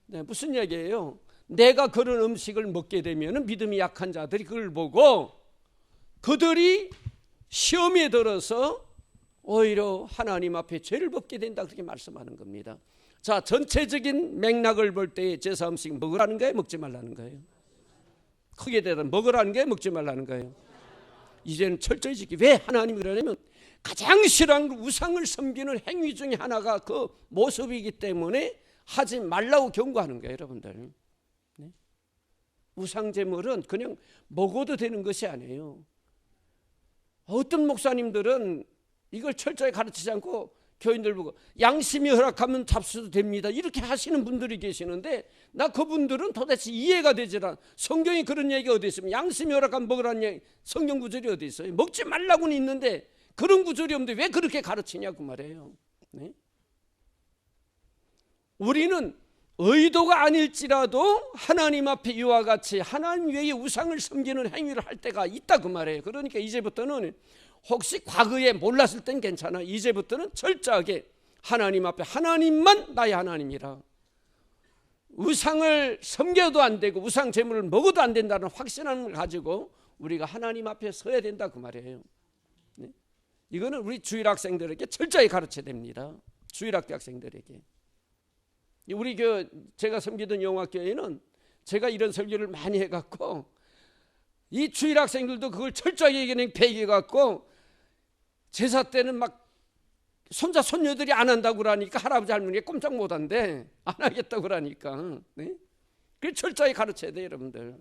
네, 무슨 얘기예요? 내가 그런 음식을 먹게 되면 믿음이 약한 자들이 그걸 보고 그들이 시험에 들어서 오히려 하나님 앞에 죄를 벗게 된다, 그렇게 말씀하는 겁니다. 자, 전체적인 맥락을 볼 때 제사 음식 먹으라는 거예요, 먹지 말라는 거예요? 크게 대답, 먹으라는 게 먹지 말라는 거예요. 이제는 철저히 지키. 왜 하나님이 그러냐면 가장 싫어하는 우상을 섬기는 행위 중에 하나가 그 모습이기 때문에 하지 말라고 경고하는 거예요, 여러분들. 네? 우상제물은 그냥 먹어도 되는 것이 아니에요. 어떤 목사님들은 이걸 철저히 가르치지 않고 교인들 보고 양심이 허락하면 잡수도 됩니다, 이렇게 하시는 분들이 계시는데, 나 그분들은 도대체 이해가 되질 않아. 성경에 그런 얘기가 어디 있으면 양심이 허락하면 먹으라는 얘기, 성경 구절이 어디 있어요? 먹지 말라고는 있는데 그런 구절이 없는데 왜 그렇게 가르치냐고 말이에요. 네? 우리는 의도가 아닐지라도 하나님 앞에 이와 같이 하나님 외에 우상을 섬기는 행위를 할 때가 있다, 그 말이에요. 그러니까 이제부터는 혹시 과거에 몰랐을 땐 괜찮아. 이제부터는 철저하게 하나님 앞에 하나님만 나의 하나님이라, 우상을 섬겨도 안 되고 우상 제물을 먹어도 안 된다는 확신함을 가지고 우리가 하나님 앞에 서야 된다, 그 말이에요. 네? 이거는 우리 주일학생들에게 철저히 가르쳐야 됩니다. 주일학교 학생들에게. 우리 제가 섬기던 영화교회는 제가 이런 설교를 많이 해갖고 이 주일학생들도 그걸 철저하게 그냥 배겨갖고 제사 때는 막 손자 손녀들이 안 한다고 그러니까 할아버지 할머니가 꼼짝 못한대, 안 하겠다고 그러니까. 네? 그걸 철저히 가르쳐야 돼요, 여러분들.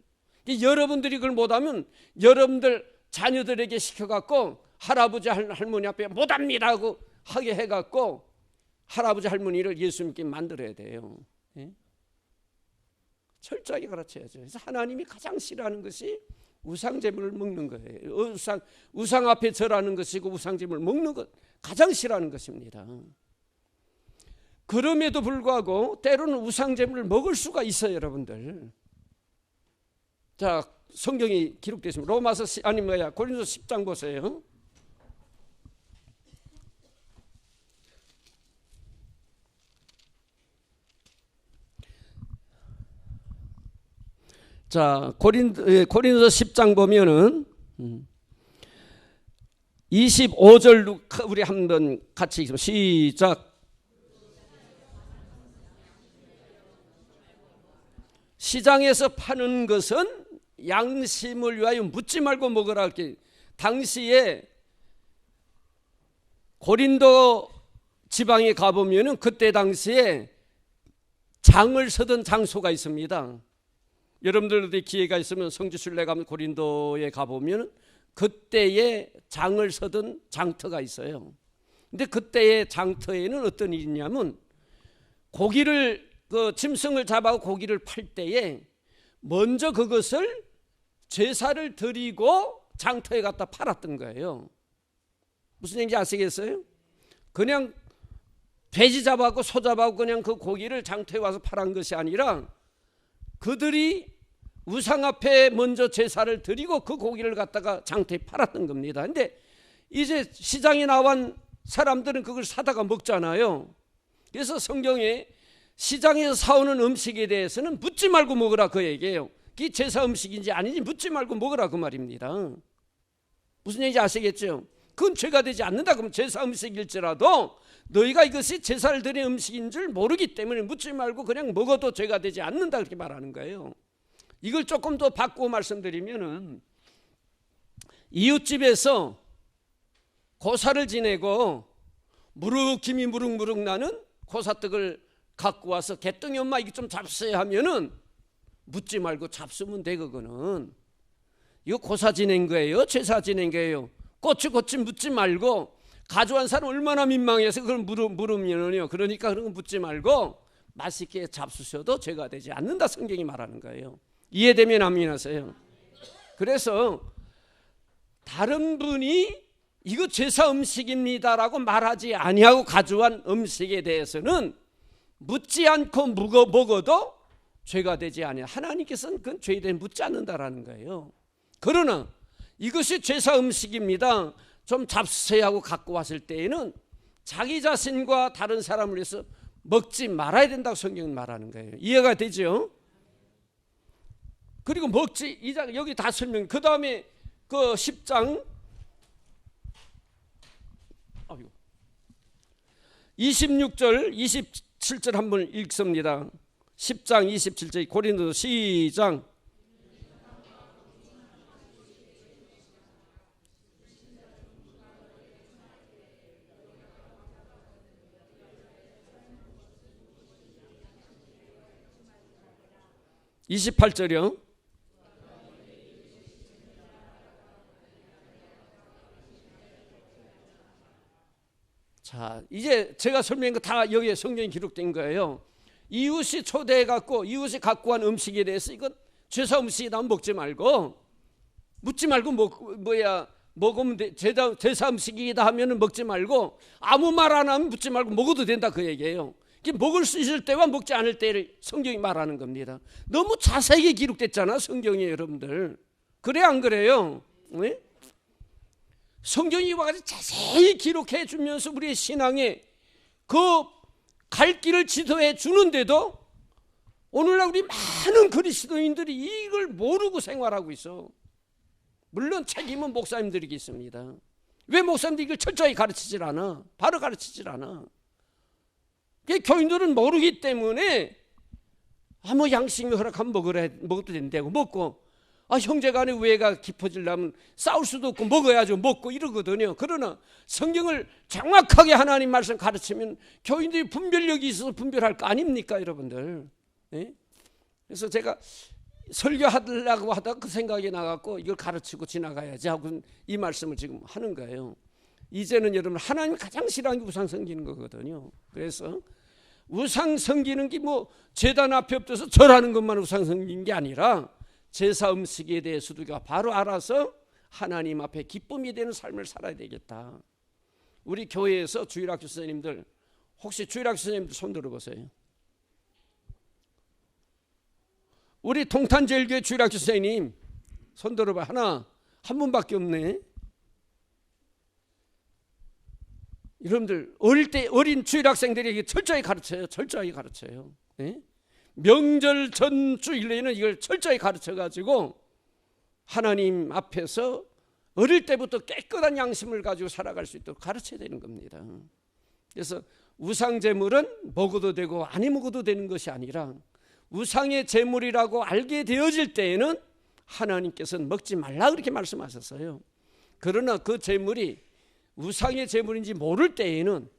여러분들이 그걸 못하면 여러분들 자녀들에게 시켜갖고 할아버지 할머니 앞에 못합니다 하고 하게 해갖고 할아버지 할머니를 예수 믿게 만들어야 돼요. 네? 철저하게 가르쳐야죠. 그래서 하나님이 가장 싫어하는 것이 우상제물을 먹는 거예요. 우상 앞에 절하는 것이고 우상제물을 먹는 것 가장 싫어하는 것입니다. 그럼에도 불구하고 때로는 우상제물을 먹을 수가 있어요, 여러분들. 자, 성경이 기록되어 있습니다. 고린도서 10장 보세요. 자, 고린도서 10장 보면은 25절 우리 한번 같이 읽습니다. 시작. 시장에서 파는 것은 양심을 위하여 묻지 말고 먹으라. 당시에 고린도 지방에 가보면은 그때 당시에 장을 서던 장소가 있습니다. 여러분들도 기회가 있으면 성지순례 가면 고린도에 가보면 그때의 장을 서던 장터가 있어요. 근데 그때의 장터에는 어떤 일이 있냐면 고기를 짐승을 잡아 고기를 팔 때에 먼저 그것을 제사를 드리고 장터에 갖다 팔았던 거예요. 무슨 얘기인지 아시겠어요? 그냥 돼지 잡아고 소 잡아고 그냥 그 고기를 장터에 와서 팔은 것이 아니라 그들이 우상 앞에 먼저 제사를 드리고 그 고기를 갖다가 장터에 팔았던 겁니다. 근데 이제 시장에 나온 사람들은 그걸 사다가 먹잖아요. 그래서 성경에 시장에서 사오는 음식에 대해서는 묻지 말고 먹으라, 그 얘기예요. 그게 제사 음식인지 아닌지 묻지 말고 먹으라, 그 말입니다. 무슨 얘기인지 아시겠죠? 그건 죄가 되지 않는다. 그러면 제사 음식일지라도 너희가 이것이 제사를 드린 음식인 줄 모르기 때문에 묻지 말고 그냥 먹어도 죄가 되지 않는다, 그렇게 말하는 거예요. 이걸 조금 더 바꾸어 말씀드리면은 이웃집에서 고사를 지내고 김이 무릉무릉 나는 고사떡을 갖고 와서 개똥이 엄마 이거 좀 잡수세요 하면은 묻지 말고 잡수면 돼. 그거는 이거 고사 지낸 거예요, 제사 지낸 거예요. 꼬치꼬치 묻지 말고, 가져간 사람 얼마나 민망해서 그걸 물으면요, 그러니까 그런 거 묻지 말고 맛있게 잡수셔도 죄가 되지 않는다, 성경이 말하는 거예요. 이해되면 아멘 하세요. 그래서 다른 분이 이거 제사 음식입니다라고 말하지 아니하고 가져온 음식에 대해서는 묻지 않고 먹어도 죄가 되지 아니하. 하나님께서는 그건 죄에 대해 묻지 않는다라는 거예요. 그러나 이것이 제사 음식입니다, 좀 잡수세요 하고 갖고 왔을 때에는 자기 자신과 다른 사람을 위해서 먹지 말아야 된다고 성경은 말하는 거예요. 이해가 되죠? 그리고 먹지, 여기 다 설명. 그 다음에 그 10장 26절 27절 한번 읽습니다. 10장 27절 고린도서 시작. (28절이요) 자, 이제 제가 설명한 거 다 여기에 성경에 기록된 거예요. 이웃이 초대해갖고 이웃이 갖고 온 음식에 대해서 이건 제사 음식이다 먹지 말고, 묻지 말고 먹으면 돼. 제사 음식이다 하면은 먹지 말고, 아무 말 안 하면 묻지 말고 먹어도 된다 그 얘기예요. 먹을 수 있을 때와 먹지 않을 때를 성경이 말하는 겁니다. 너무 자세하게 기록됐잖아 성경에, 여러분들. 그래 안 그래요? 네? 성경이 와가지고 자세히 기록해 주면서 우리의 신앙에 그 갈 길을 지도해 주는데도 오늘날 우리 많은 그리스도인들이 이걸 모르고 생활하고 있어. 물론 책임은 목사님들이겠습니다. 왜 목사님들이 이걸 철저히 가르치질 않아? 바로 가르치질 않아. 교인들은 모르기 때문에 아무 양식이 허락하면 먹어도 된다고 먹고, 형제간의 우애가 깊어지려면 싸울 수도 없고 먹어야죠. 먹고 이러거든요. 그러나 성경을 정확하게 하나님 말씀 가르치면 교인들이 분별력이 있어서 분별할 거 아닙니까, 여러분들? 네? 그래서 제가 설교하려고 하다가 그 생각이 나갖고 이걸 가르치고 지나가야지 하고 이 말씀을 지금 하는 거예요. 이제는 여러분, 하나님이 가장 싫어하는 게 우상 섬기는 거거든요. 그래서 우상 섬기는 게 제단 앞에 엎드려서 절하는 것만 우상 섬기는 게 아니라 제사 음식에 대해서도 우리가 바로 알아서 하나님 앞에 기쁨이 되는 삶을 살아야 되겠다. 우리 교회에서 주일학교 선생님들, 혹시 주일학교 선생님들 손 들어보세요. 우리 동탄제일교회 주일학교 선생님 손 들어봐. 한 분밖에 없네. 여러분들 어릴 때 어린 주일학생들에게 철저히 가르쳐요. 네? 명절 전 주일에는 이걸 철저히 가르쳐가지고 하나님 앞에서 어릴 때부터 깨끗한 양심을 가지고 살아갈 수 있도록 가르쳐야 되는 겁니다. 그래서 우상 제물은 먹어도 되고 안 먹어도 되는 것이 아니라, 우상의 제물이라고 알게 되어질 때에는 하나님께서는 먹지 말라 그렇게 말씀하셨어요. 그러나 그 제물이 우상의 제물인지 모를 때에는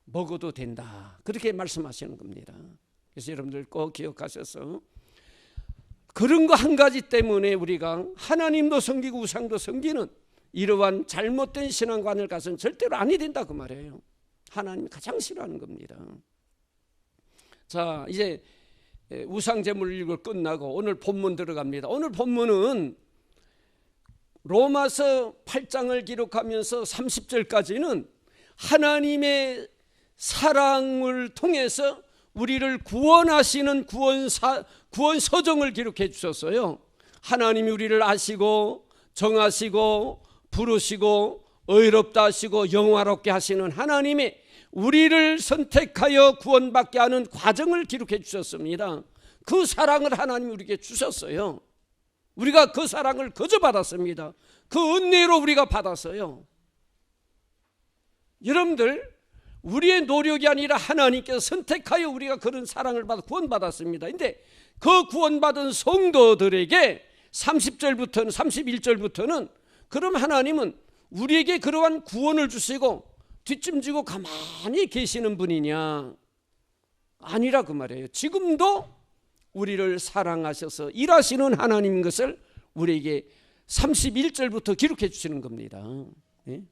먹어도 된다 그렇게 말씀하시는 겁니다. 그래서 여러분들 꼭 기억하셔서, 그런 거 한 가지 때문에 우리가 하나님도 섬기고 우상도 섬기는 이러한 잘못된 신앙관을 가서는 절대로 아니 된다 그 말이에요. 하나님이 가장 싫어하는 겁니다. 자, 이제 우상제물 읽고 끝나고 오늘 본문 들어갑니다. 오늘 본문은 로마서 8장을 기록하면서 30절까지는 하나님의 사랑을 통해서 우리를 구원하시는 구원 서정을 기록해 주셨어요. 하나님이 우리를 아시고 정하시고 부르시고 의롭다 하시고 영화롭게 하시는 하나님의 우리를 선택하여 구원받게 하는 과정을 기록해 주셨습니다. 그 사랑을 하나님이 우리에게 주셨어요. 우리가 그 사랑을 거저 받았습니다. 그 은혜로 우리가 받았어요. 여러분들, 우리의 노력이 아니라 하나님께서 선택하여 우리가 그런 사랑을 받아 구원받았습니다. 그런데 그 구원받은 성도들에게 30절부터는 31절부터는 그럼 하나님은 우리에게 그러한 구원을 주시고 뒷짐지고 가만히 계시는 분이냐? 아니라 그 말이에요. 지금도 우리를 사랑하셔서 일하시는 하나님인 것을 우리에게 31절부터 기록해 주시는 겁니다. 네?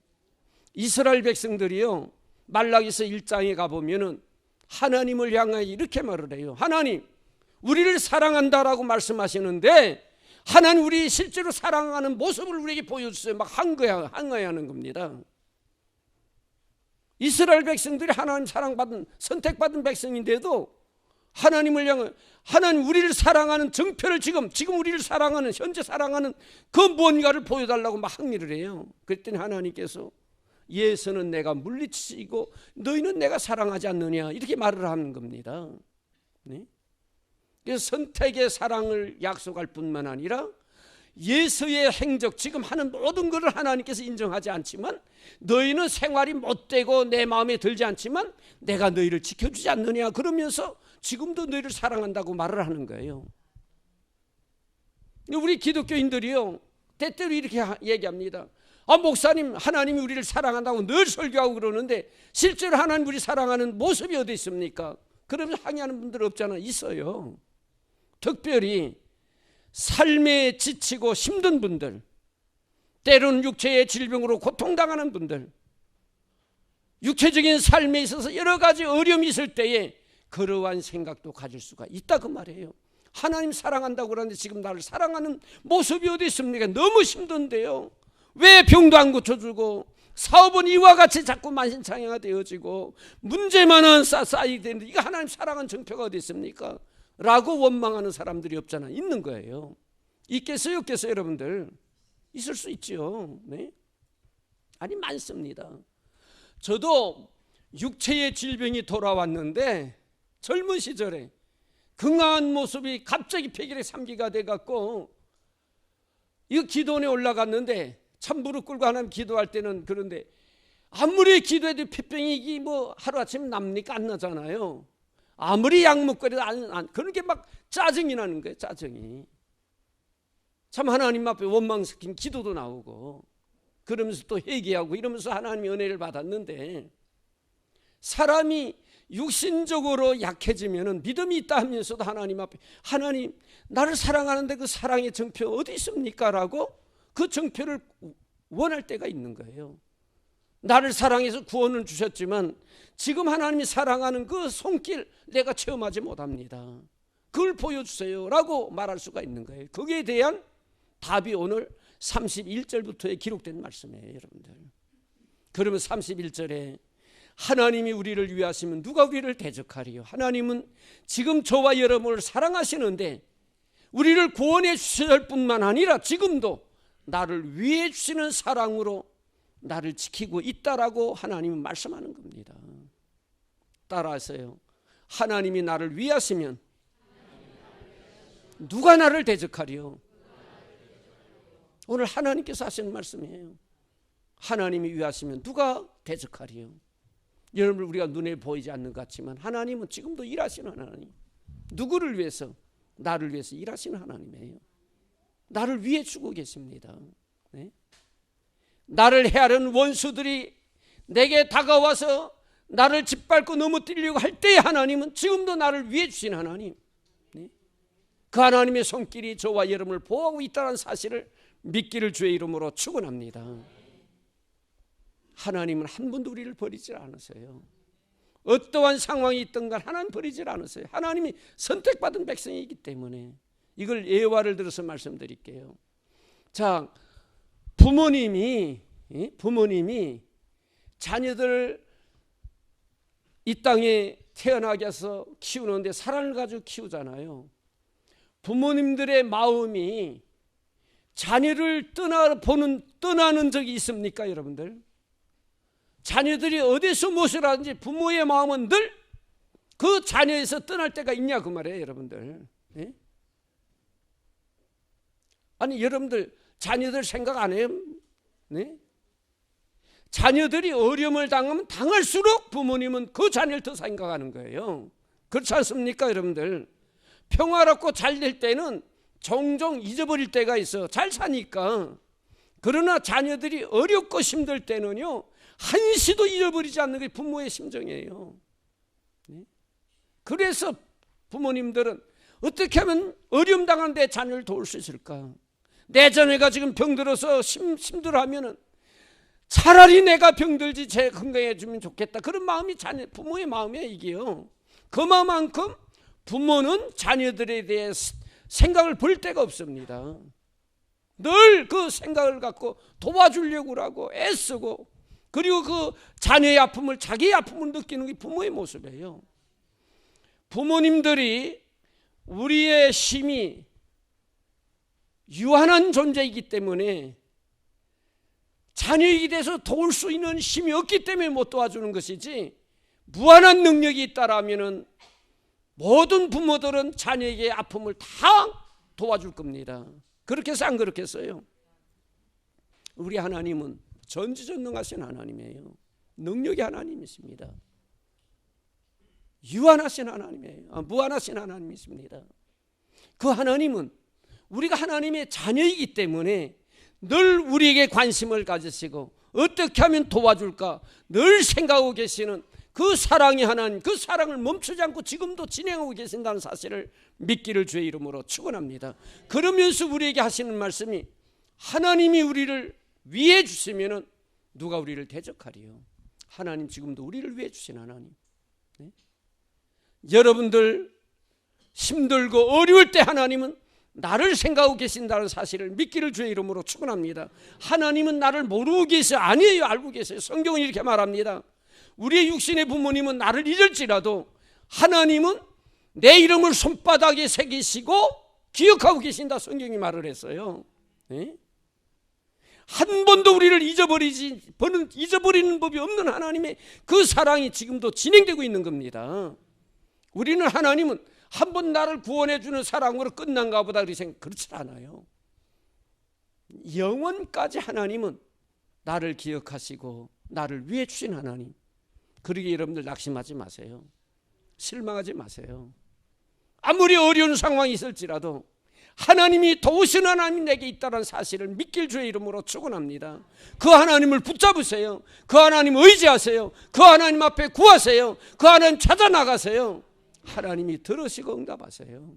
이스라엘 백성들이요, 말라기서 1장에 가보면은 하나님을 향하여 이렇게 말을 해요. 하나님, 우리를 사랑한다라고 말씀하시는데 하나님 우리 실제로 사랑하는 모습을 우리에게 보여주세요. 막 항거하는 겁니다. 이스라엘 백성들이 하나님 사랑받은 선택받은 백성인데도 하나님을 향해 하나님 우리를 사랑하는 정표를 지금 우리를 사랑하는 현재 사랑하는 그 뭔가를 보여달라고 막 항의를 해요. 그랬더니 하나님께서 예서는 내가 물리치고 너희는 내가 사랑하지 않느냐 이렇게 말을 하는 겁니다. 네? 그래서 선택의 사랑을 약속할 뿐만 아니라 예서의 행적 지금 하는 모든 것을 하나님께서 인정하지 않지만 너희는 생활이 못되고 내 마음에 들지 않지만 내가 너희를 지켜주지 않느냐 그러면서 지금도 너희를 사랑한다고 말을 하는 거예요. 우리 기독교인들이요 때때로 이렇게 얘기합니다. 목사님 하나님이 우리를 사랑한다고 늘 설교하고 그러는데 실제로 하나님 우리 사랑하는 모습이 어디 있습니까? 그러면서 항의하는 분들 없잖아. 있어요. 특별히 삶에 지치고 힘든 분들, 때로는 육체의 질병으로 고통당하는 분들, 육체적인 삶에 있어서 여러 가지 어려움이 있을 때에 그러한 생각도 가질 수가 있다 그 말이에요. 하나님 사랑한다고 그러는데 지금 나를 사랑하는 모습이 어디 있습니까? 너무 힘든데요. 왜 병도 안 고쳐주고 사업은 이와 같이 자꾸 만신창이가 되어지고 문제만 쌓이게 되는데 이거 하나님 사랑한 정표가 어디 있습니까? 라고 원망하는 사람들이 없잖아. 있는 거예요. 있겠어요 없겠어요 여러분들? 있을 수 있죠. 네? 아니 많습니다. 저도 육체의 질병이 돌아왔는데 젊은 시절에 건강한 모습이 갑자기 폐결핵 3기가 돼갖고 이거 기도원에 올라갔는데 참 무릎 꿇고 하나님 기도할 때는 그런데 아무리 기도해도 폐병이 뭐 하루아침에 납니까? 안 나잖아요. 아무리 약 먹고 해도 그런 게 막 짜증이 나는 거예요. 짜증이. 참 하나님 앞에 원망스킨 기도도 나오고 그러면서 또 회개하고 이러면서 하나님의 은혜를 받았는데 사람이 육신적으로 약해지면 믿음이 있다 하면서도 하나님 앞에 하나님 나를 사랑하는데 그 사랑의 정표 어디 있습니까? 라고 그 정표를 원할 때가 있는 거예요. 나를 사랑해서 구원을 주셨지만 지금 하나님이 사랑하는 그 손길 내가 체험하지 못합니다. 그걸 보여주세요 라고 말할 수가 있는 거예요. 거기에 대한 답이 오늘 31절부터에 기록된 말씀이에요. 여러분들 그러면 31절에 하나님이 우리를 위하시면 누가 우리를 대적하리요? 하나님은 지금 저와 여러분을 사랑하시는데 우리를 구원해 주실 뿐만 아니라 지금도 나를 위해 주시는 사랑으로 나를 지키고 있다라고 하나님은 말씀하는 겁니다. 따라하세요. 하나님이 나를 위하시면 누가 나를 대적하리요? 오늘 하나님께서 하시는 말씀이에요. 하나님이 위하시면 누가 대적하리요? 여러분 우리가 눈에 보이지 않는 것 같지만 하나님은 지금도 일하시는 하나님. 누구를 위해서? 나를 위해서 일하시는 하나님이에요. 나를 위해 주고 계십니다. 네? 나를 해하려는 원수들이 내게 다가와서 나를 짓밟고 넘어뜨리려고 할 때에 하나님은 지금도 나를 위해 주신 하나님. 네? 그 하나님의 손길이 저와 여러분을 보호하고 있다는 사실을 믿기를 주의 이름으로 축원합니다. 하나님은 한 번도 우리를 버리지 않으세요. 어떠한 상황이 있든 간 하나님 버리지 않으세요. 하나님이 선택받은 백성이기 때문에 이걸 예화를 들어서 말씀드릴게요. 자, 부모님이 자녀들 이 땅에 태어나게 해서 키우는데 사랑을 가지고 키우잖아요. 부모님들의 마음이 자녀를 떠나는 적이 있습니까, 여러분들? 자녀들이 어디서 무엇을 하든지 부모의 마음은 늘 그 자녀에서 떠날 때가 있냐 그 말이에요, 여러분들. 네? 아니 여러분들 자녀들 생각 안 해요? 네? 자녀들이 어려움을 당하면 당할수록 부모님은 그 자녀를 더 생각하는 거예요. 그렇지 않습니까, 여러분들? 평화롭고 잘 될 때는 종종 잊어버릴 때가 있어. 잘 사니까. 그러나 자녀들이 어렵고 힘들 때는요, 한시도 잊어버리지 않는 게 부모의 심정이에요. 네? 그래서 부모님들은 어떻게 하면 어려움 당한 내 자녀를 도울 수 있을까? 내 자녀가 지금 병들어서 힘들어하면은 차라리 내가 병들지 제 건강해 주면 좋겠다. 그런 마음이 부모의 마음이에요, 이게요. 그만큼 부모는 자녀들에 대해 생각을 볼 데가 없습니다. 늘 그 생각을 갖고 도와주려고 하고 애쓰고, 그리고 그 자녀의 아픔을, 자기의 아픔을 느끼는 게 부모의 모습이에요. 부모님들이 우리의 힘이 유한한 존재이기 때문에, 자녀에게 대해서 도울 수 있는 힘이 없기 때문에 못 도와주는 것이지, 무한한 능력이 있다라면은 모든 부모들은 자녀에게 아픔을 다 도와줄 겁니다. 그렇겠어요, 안 그렇겠어요? 우리 하나님은 전지전능하신 하나님이에요. 능력의 하나님이십니다. 유한하신 하나님이에요. 무한하신 하나님이십니다. 그 하나님은 우리가 하나님의 자녀이기 때문에 늘 우리에게 관심을 가지시고 어떻게 하면 도와줄까 늘 생각하고 계시는 그 사랑의 하나님, 그 사랑을 멈추지 않고 지금도 진행하고 계신다는 사실을 믿기를 주의 이름으로 축원합니다. 그러면서 우리에게 하시는 말씀이, 하나님이 우리를 위해 주시면은 누가 우리를 대적하리요? 하나님 지금도 우리를 위해 주신 하나님. 네? 여러분들 힘들고 어려울 때 하나님은 나를 생각하고 계신다는 사실을 믿기를 주의 이름으로 축원합니다. 하나님은 나를 모르고 계세요? 아니에요, 알고 계세요. 성경은 이렇게 말합니다. 우리의 육신의 부모님은 나를 잊을지라도 하나님은 내 이름을 손바닥에 새기시고 기억하고 계신다, 성경이 말을 했어요. 네? 한 번도 우리를 잊어버리는 법이 없는 하나님의 그 사랑이 지금도 진행되고 있는 겁니다. 우리는 하나님은 한 번 나를 구원해 주는 사랑으로 끝난가 보다 그렇지 않아요. 영원까지 하나님은 나를 기억하시고 나를 위해 주신 하나님. 그러기에 여러분들 낙심하지 마세요. 실망하지 마세요. 아무리 어려운 상황이 있을지라도 하나님이 도우시는 하나님이 내게 있다는 사실을 믿길 주의 이름으로 축원합니다. 그 하나님을 붙잡으세요. 그 하나님 의지하세요. 그 하나님 앞에 구하세요. 그 하나님 찾아 나가세요. 하나님이 들으시고 응답하세요.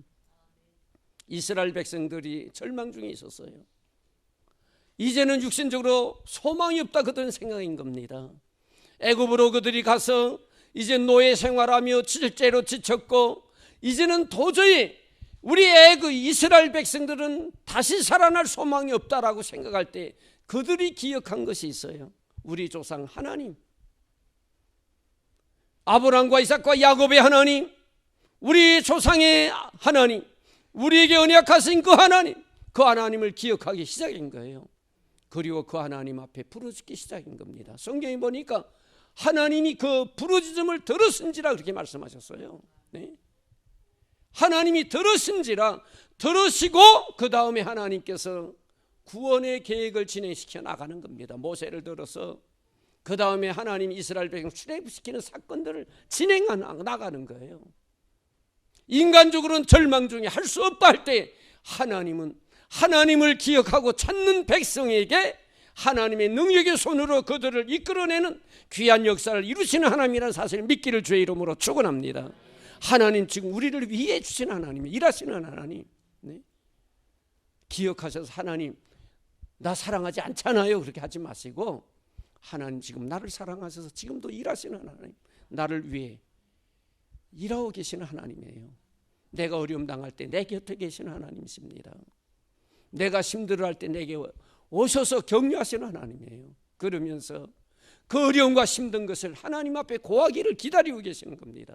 이스라엘 백성들이 절망 중에 있었어요. 이제는 육신적으로 소망이 없다, 그들은 생각인 겁니다. 애굽으로 그들이 가서 이제 노예 생활하며 실제로 지쳤고, 이제는 도저히 우리 이스라엘 백성들은 다시 살아날 소망이 없다라고 생각할 때 그들이 기억한 것이 있어요. 우리 조상 하나님, 아브라함과 이삭과 야곱의 하나님, 우리 조상의 하나님, 우리에게 언약하신 그 하나님을 기억하기 시작인 거예요. 그리고 그 하나님 앞에 부르짖기 시작인 겁니다. 성경에 보니까 하나님이 그 부르짖음을 들으신지라 그렇게 말씀하셨어요. 네? 하나님이 들으신지라, 들으시고 그 다음에 하나님께서 구원의 계획을 진행시켜 나가는 겁니다. 모세를 들어서 그 다음에 하나님 이스라엘 백성 출애굽시키는 사건들을 진행해 나가는 거예요. 인간적으로는 절망 중에 할 수 없다 할 때 하나님은 하나님을 기억하고 찾는 백성에게 하나님의 능력의 손으로 그들을 이끌어내는 귀한 역사를 이루시는 하나님이라는 사실을 믿기를 주의 이름으로 축원합니다. 하나님 지금 우리를 위해 주신 하나님, 일하시는 하나님. 네? 기억하셔서 하나님 나 사랑하지 않잖아요, 그렇게 하지 마시고 하나님 지금 나를 사랑하셔서 지금도 일하시는 하나님, 나를 위해 일하고 계시는 하나님이에요. 내가 어려움 당할 때 내 곁에 계시는 하나님이십니다. 내가 힘들어할 때 내게 오셔서 격려하시는 하나님이에요. 그러면서 그 어려움과 힘든 것을 하나님 앞에 고하기를 기다리고 계시는 겁니다.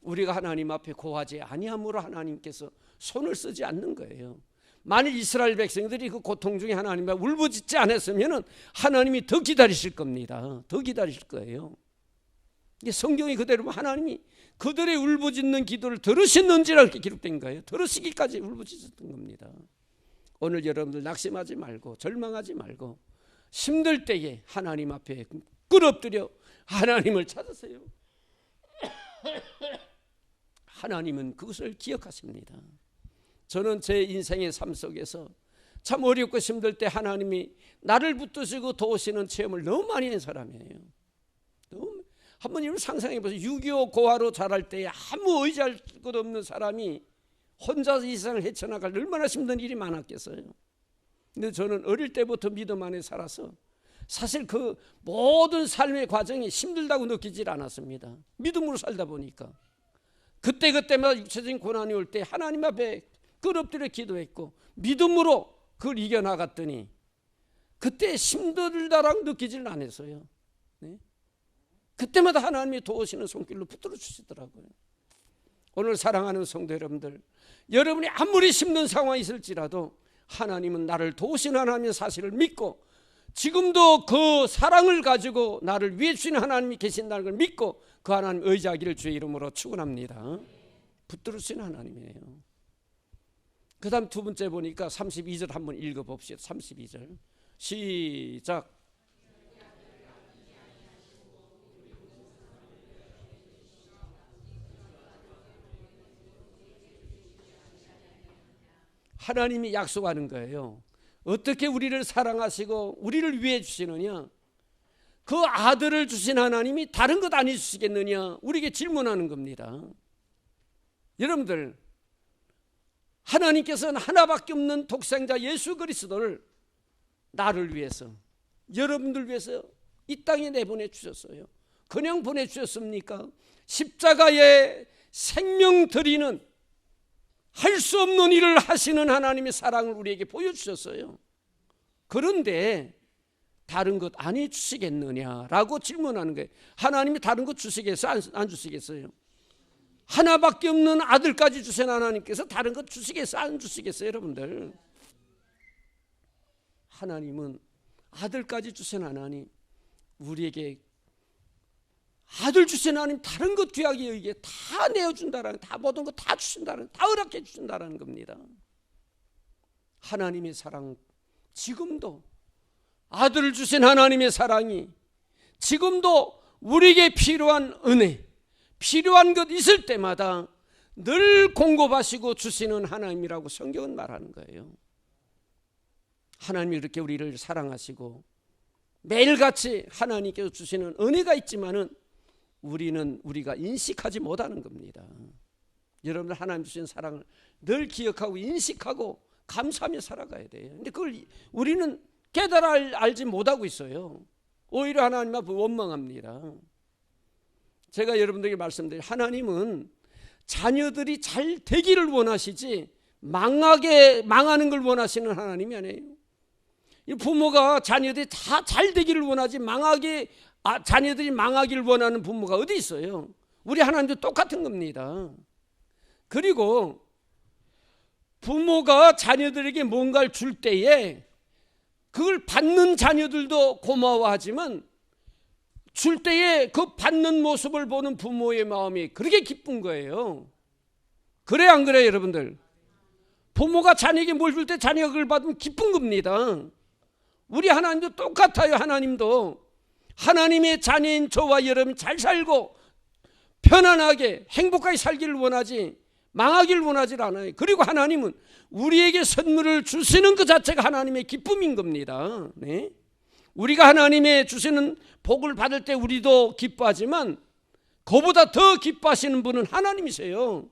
우리가 하나님 앞에 고하지 아니함으로 하나님께서 손을 쓰지 않는 거예요. 만일 이스라엘 백성들이 그 고통 중에 하나님 앞에 울부짖지 않았으면 하나님이 더 기다리실 겁니다. 더 기다리실 거예요. 성경이 그대로 하나님이 그들의 울부짖는 기도를 들으셨는지라 이렇게 기록된 거예요. 들으시기까지 울부짖었던 겁니다. 오늘 여러분들 낙심하지 말고 절망하지 말고 힘들 때에 하나님 앞에 끌어엎드려 하나님을 찾으세요. 하나님은 그것을 기억하십니다. 저는 제 인생의 삶 속에서 참 어렵고 힘들 때 하나님이 나를 붙드시고 도우시는 체험을 너무 많이 한 사람이에요. 한번 이걸 상상해 보세요. 6.25 고아로 자랄 때 아무 의지할 것 없는 사람이 혼자 이 세상을 헤쳐나갈 얼마나 힘든 일이 많았겠어요. 근데 저는 어릴 때부터 믿음 안에 살아서 사실 그 모든 삶의 과정이 힘들다고 느끼질 않았습니다. 믿음으로 살다 보니까. 그때마다 육체적인 고난이 올 때 하나님 앞에 끄럽들여 기도했고 믿음으로 그걸 이겨나갔더니 그때 힘들다라고 느끼질 않았어요. 네? 그때마다 하나님이 도우시는 손길로 붙들어 주시더라고요. 오늘 사랑하는 성도 여러분들, 여러분이 아무리 힘든 상황이 있을지라도 하나님은 나를 도우시는 하나님의 사실을 믿고 지금도 그 사랑을 가지고 나를 위해 주시는 하나님이 계신다는 걸 믿고 그 하나님 의지하기를 주의 이름으로 축원합니다. 붙들어 주시는 하나님이에요. 그 다음 두 번째 보니까 32절 한번 읽어봅시다. 32절 시작. 하나님이 약속하는 거예요. 어떻게 우리를 사랑하시고 우리를 위해 주시느냐? 그 아들을 주신 하나님이 다른 것 아니 주시겠느냐? 우리에게 질문하는 겁니다. 여러분들, 하나님께서는 하나밖에 없는 독생자 예수 그리스도를 나를 위해서, 여러분들 위해서 이 땅에 내보내 주셨어요. 그냥 보내주셨습니까? 십자가에 생명 드리는 할 수 없는 일을 하시는 하나님의 사랑을 우리에게 보여주셨어요. 그런데 다른 것 안 해주시겠느냐라고 질문하는 거예요. 하나님이 다른 것 주시겠어요? 안 주시겠어요? 하나밖에 없는 아들까지 주신 하나님께서 다른 것 주시겠어요? 안 주시겠어요? 여러분들, 하나님은 아들까지 주신 하나님, 우리에게 아들 주신 하나님 다른 것 귀하게 여기게 다 내어준다라는, 다 모든 것 다 주신다는, 다 허락해 주신다는 겁니다. 하나님의 사랑, 지금도 아들을 주신 하나님의 사랑이 지금도 우리에게 필요한 은혜, 필요한 것 있을 때마다 늘 공급하시고 주시는 하나님이라고 성경은 말하는 거예요. 하나님이 이렇게 우리를 사랑하시고 매일같이 하나님께서 주시는 은혜가 있지만은 우리가 인식하지 못하는 겁니다. 여러분들, 하나님 주신 사랑을 늘 기억하고 인식하고 감사하며 살아가야 돼요. 근데 그걸 우리는 깨달아 알지 못하고 있어요. 오히려 하나님 앞에 원망합니다. 제가 여러분들에게 말씀드린, 하나님은 자녀들이 잘 되기를 원하시지 망하는 걸 원하시는 하나님이 아니에요. 부모가 자녀들이 다 잘 되기를 원하지 자녀들이 망하기를 원하는 부모가 어디 있어요? 우리 하나님도 똑같은 겁니다. 그리고 부모가 자녀들에게 뭔가를 줄 때에 그걸 받는 자녀들도 고마워하지만 줄 때에 그 받는 모습을 보는 부모의 마음이 그렇게 기쁜 거예요. 그래 안 그래요, 여러분들? 부모가 자녀에게 뭘 줄 때 자녀가 그걸 받으면 기쁜 겁니다. 우리 하나님도 똑같아요. 하나님도 하나님의 자녀인 저와 여러분 잘 살고 편안하게 행복하게 살기를 원하지 망하기를 원하지 않아요. 그리고 하나님은 우리에게 선물을 주시는 그 자체가 하나님의 기쁨인 겁니다. 네? 우리가 하나님의 주시는 복을 받을 때 우리도 기뻐하지만 그보다 더 기뻐하시는 분은 하나님이세요.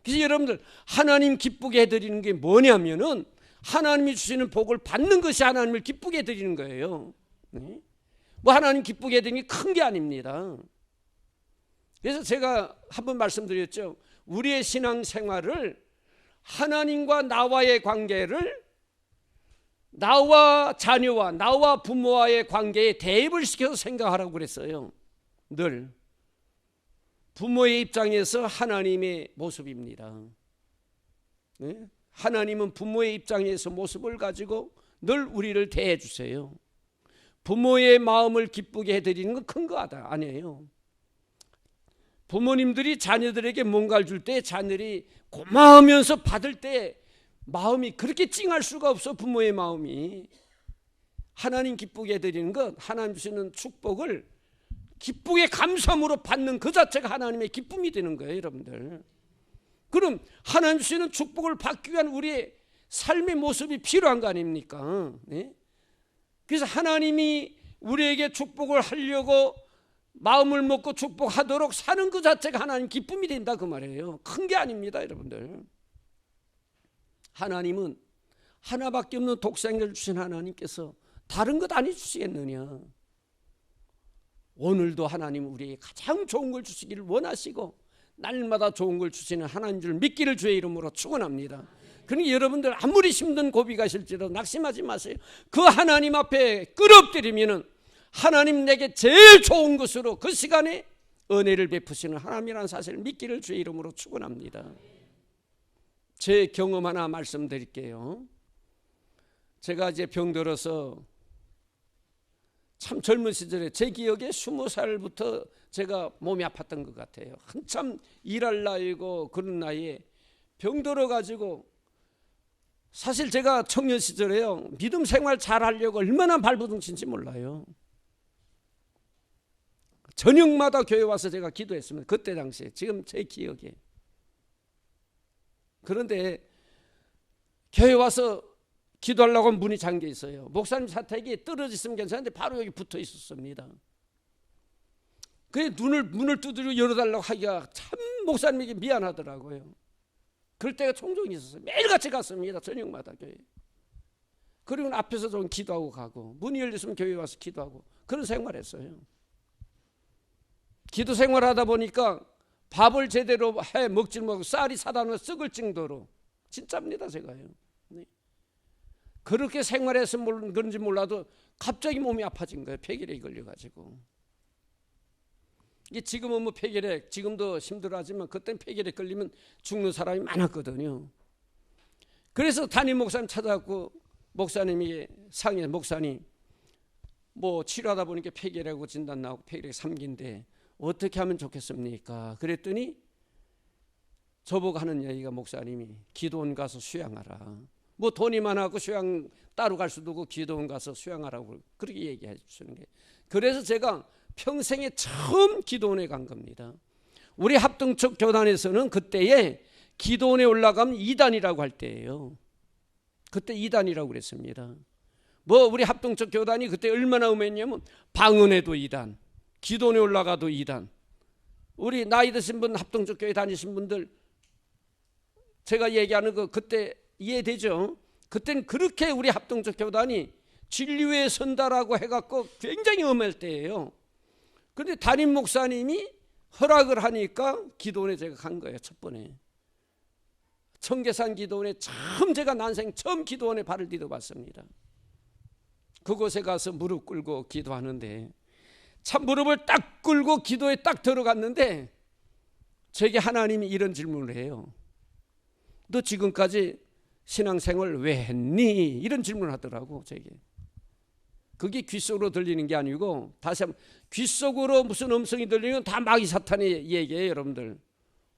그래서 여러분들, 하나님 기쁘게 해드리는 게 뭐냐면은 하나님이 주시는 복을 받는 것이 하나님을 기쁘게 해드리는 거예요. 네? 뭐 하나님 기쁘게 해드리는 게 큰 게 아닙니다. 그래서 제가 한번 말씀드렸죠. 우리의 신앙생활을 하나님과 나와의 관계를 나와 자녀와 나와 부모와의 관계에 대입을 시켜서 생각하라고 그랬어요. 늘 부모의 입장에서 하나님의 모습입니다. 네? 하나님은 부모의 입장에서 모습을 가지고 늘 우리를 대해 주세요. 부모의 마음을 기쁘게 해드리는 건 큰 거 아니에요. 부모님들이 자녀들에게 뭔가를 줄 때 자녀들이 고마우면서 받을 때 마음이 그렇게 찡할 수가 없어. 부모의 마음이. 하나님 기쁘게 해드리는 건 하나님 주시는 축복을 기쁘게 감사함으로 받는 그 자체가 하나님의 기쁨이 되는 거예요, 여러분들. 그럼 하나님 주시는 축복을 받기 위한 우리의 삶의 모습이 필요한 거 아닙니까? 네? 그래서 하나님이 우리에게 축복을 하려고 마음을 먹고 축복하도록 사는 그 자체가 하나님 기쁨이 된다, 그 말이에요. 큰 게 아닙니다, 여러분들. 하나님은 하나밖에 없는 독생자를 주신 하나님께서 다른 것 아니 주시겠느냐. 오늘도 하나님은 우리에게 가장 좋은 걸 주시기를 원하시고 날마다 좋은 걸 주시는 하나님 줄 믿기를 주의 이름으로 축원합니다. 그러니 여러분들 아무리 힘든 고비 가실지라도 낙심하지 마세요. 그 하나님 앞에 끌어엎드리면은 하나님 내게 제일 좋은 것으로 그 시간에 은혜를 베푸시는 하나님이라는 사실을 믿기를 주의 이름으로 축원합니다. 제 경험 하나 말씀드릴게요. 제가 이제 병들어서 참 젊은 시절에 제 기억에 20살부터 제가 몸이 아팠던 것 같아요. 한참 일할 나이고 그런 나이에 병들어 가지고 사실 제가 청년 시절에요, 믿음 생활 잘하려고 얼마나 발버둥친지 몰라요. 저녁마다 교회 와서 제가 기도했습니다. 그때 당시에, 지금 제 기억에. 그런데 교회 와서 기도하려고 하면 문이 잠겨 있어요. 목사님 사택이 떨어져 있으면 괜찮은데 바로 여기 붙어 있었습니다. 그래 문을 두드려 열어달라고 하기가 참 목사님에게 미안하더라고요. 그럴 때가 종종 있었어요. 매일같이 갔습니다. 저녁마다 교회. 그리고 앞에서 좀 기도하고 가고, 문이 열렸으면 교회 와서 기도하고, 그런 생활했어요. 기도 생활하다 보니까 밥을 제대로 해 먹지 못하고 쌀이 사다 썩을 정도로, 진짜입니다 제가요. 네. 그렇게 생활해서 그런지 몰라도 갑자기 몸이 아파진 거예요. 폐결핵이 걸려가지고. 이게 지금은 뭐 폐결핵, 지금도 힘들어하지만 그때는 폐결핵 걸리면 죽는 사람이 많았거든요. 그래서 담임 목사님 찾아갖고 목사님이 상해, 목사님 뭐 치료하다 보니까 폐결핵하고 진단 나오고 폐결핵 3기인데 어떻게 하면 좋겠습니까? 그랬더니 저보고 하는 얘기가, 목사님이 기도원 가서 수양하라. 뭐 돈이 많아갖고 수양 따로 갈 수도 없고 기도원 가서 수양하라고 그렇게 얘기해 주시는 게. 그래서 제가 평생에 처음 기도원에 간 겁니다. 우리 합동적 교단에서는 그때에 기도원에 올라가면 2단이라고 할 때예요. 그때 2단이라고 그랬습니다. 뭐 우리 합동적 교단이 그때 얼마나 음했냐면 방언에도 2단, 기도원에 올라가도 2단. 우리 나이 드신 분, 합동적 교회 다니신 분들 제가 얘기하는 거 그때 이해되죠? 그때는 그렇게 우리 합동적 교단이 진리에 선다라고 해갖고 굉장히 엄할 때예요. 그런데 담임 목사님이 허락을 하니까 기도원에 제가 간 거예요. 첫 번에 청계산 기도원에 제가 난생 처음 기도원에 발을 디뎌봤습니다. 그곳에 가서 무릎 꿇고 기도하는데 참 무릎을 딱 꿇고 기도에 딱 들어갔는데 제게 하나님이 이런 질문을 해요. 너 지금까지 신앙생활 왜 했니? 이런 질문을 하더라고 제게. 그게 귓속으로 들리는 게 아니고, 다시 한번, 귓속으로 무슨 음성이 들리는 건 다 마귀 사탄의 얘기예요. 여러분들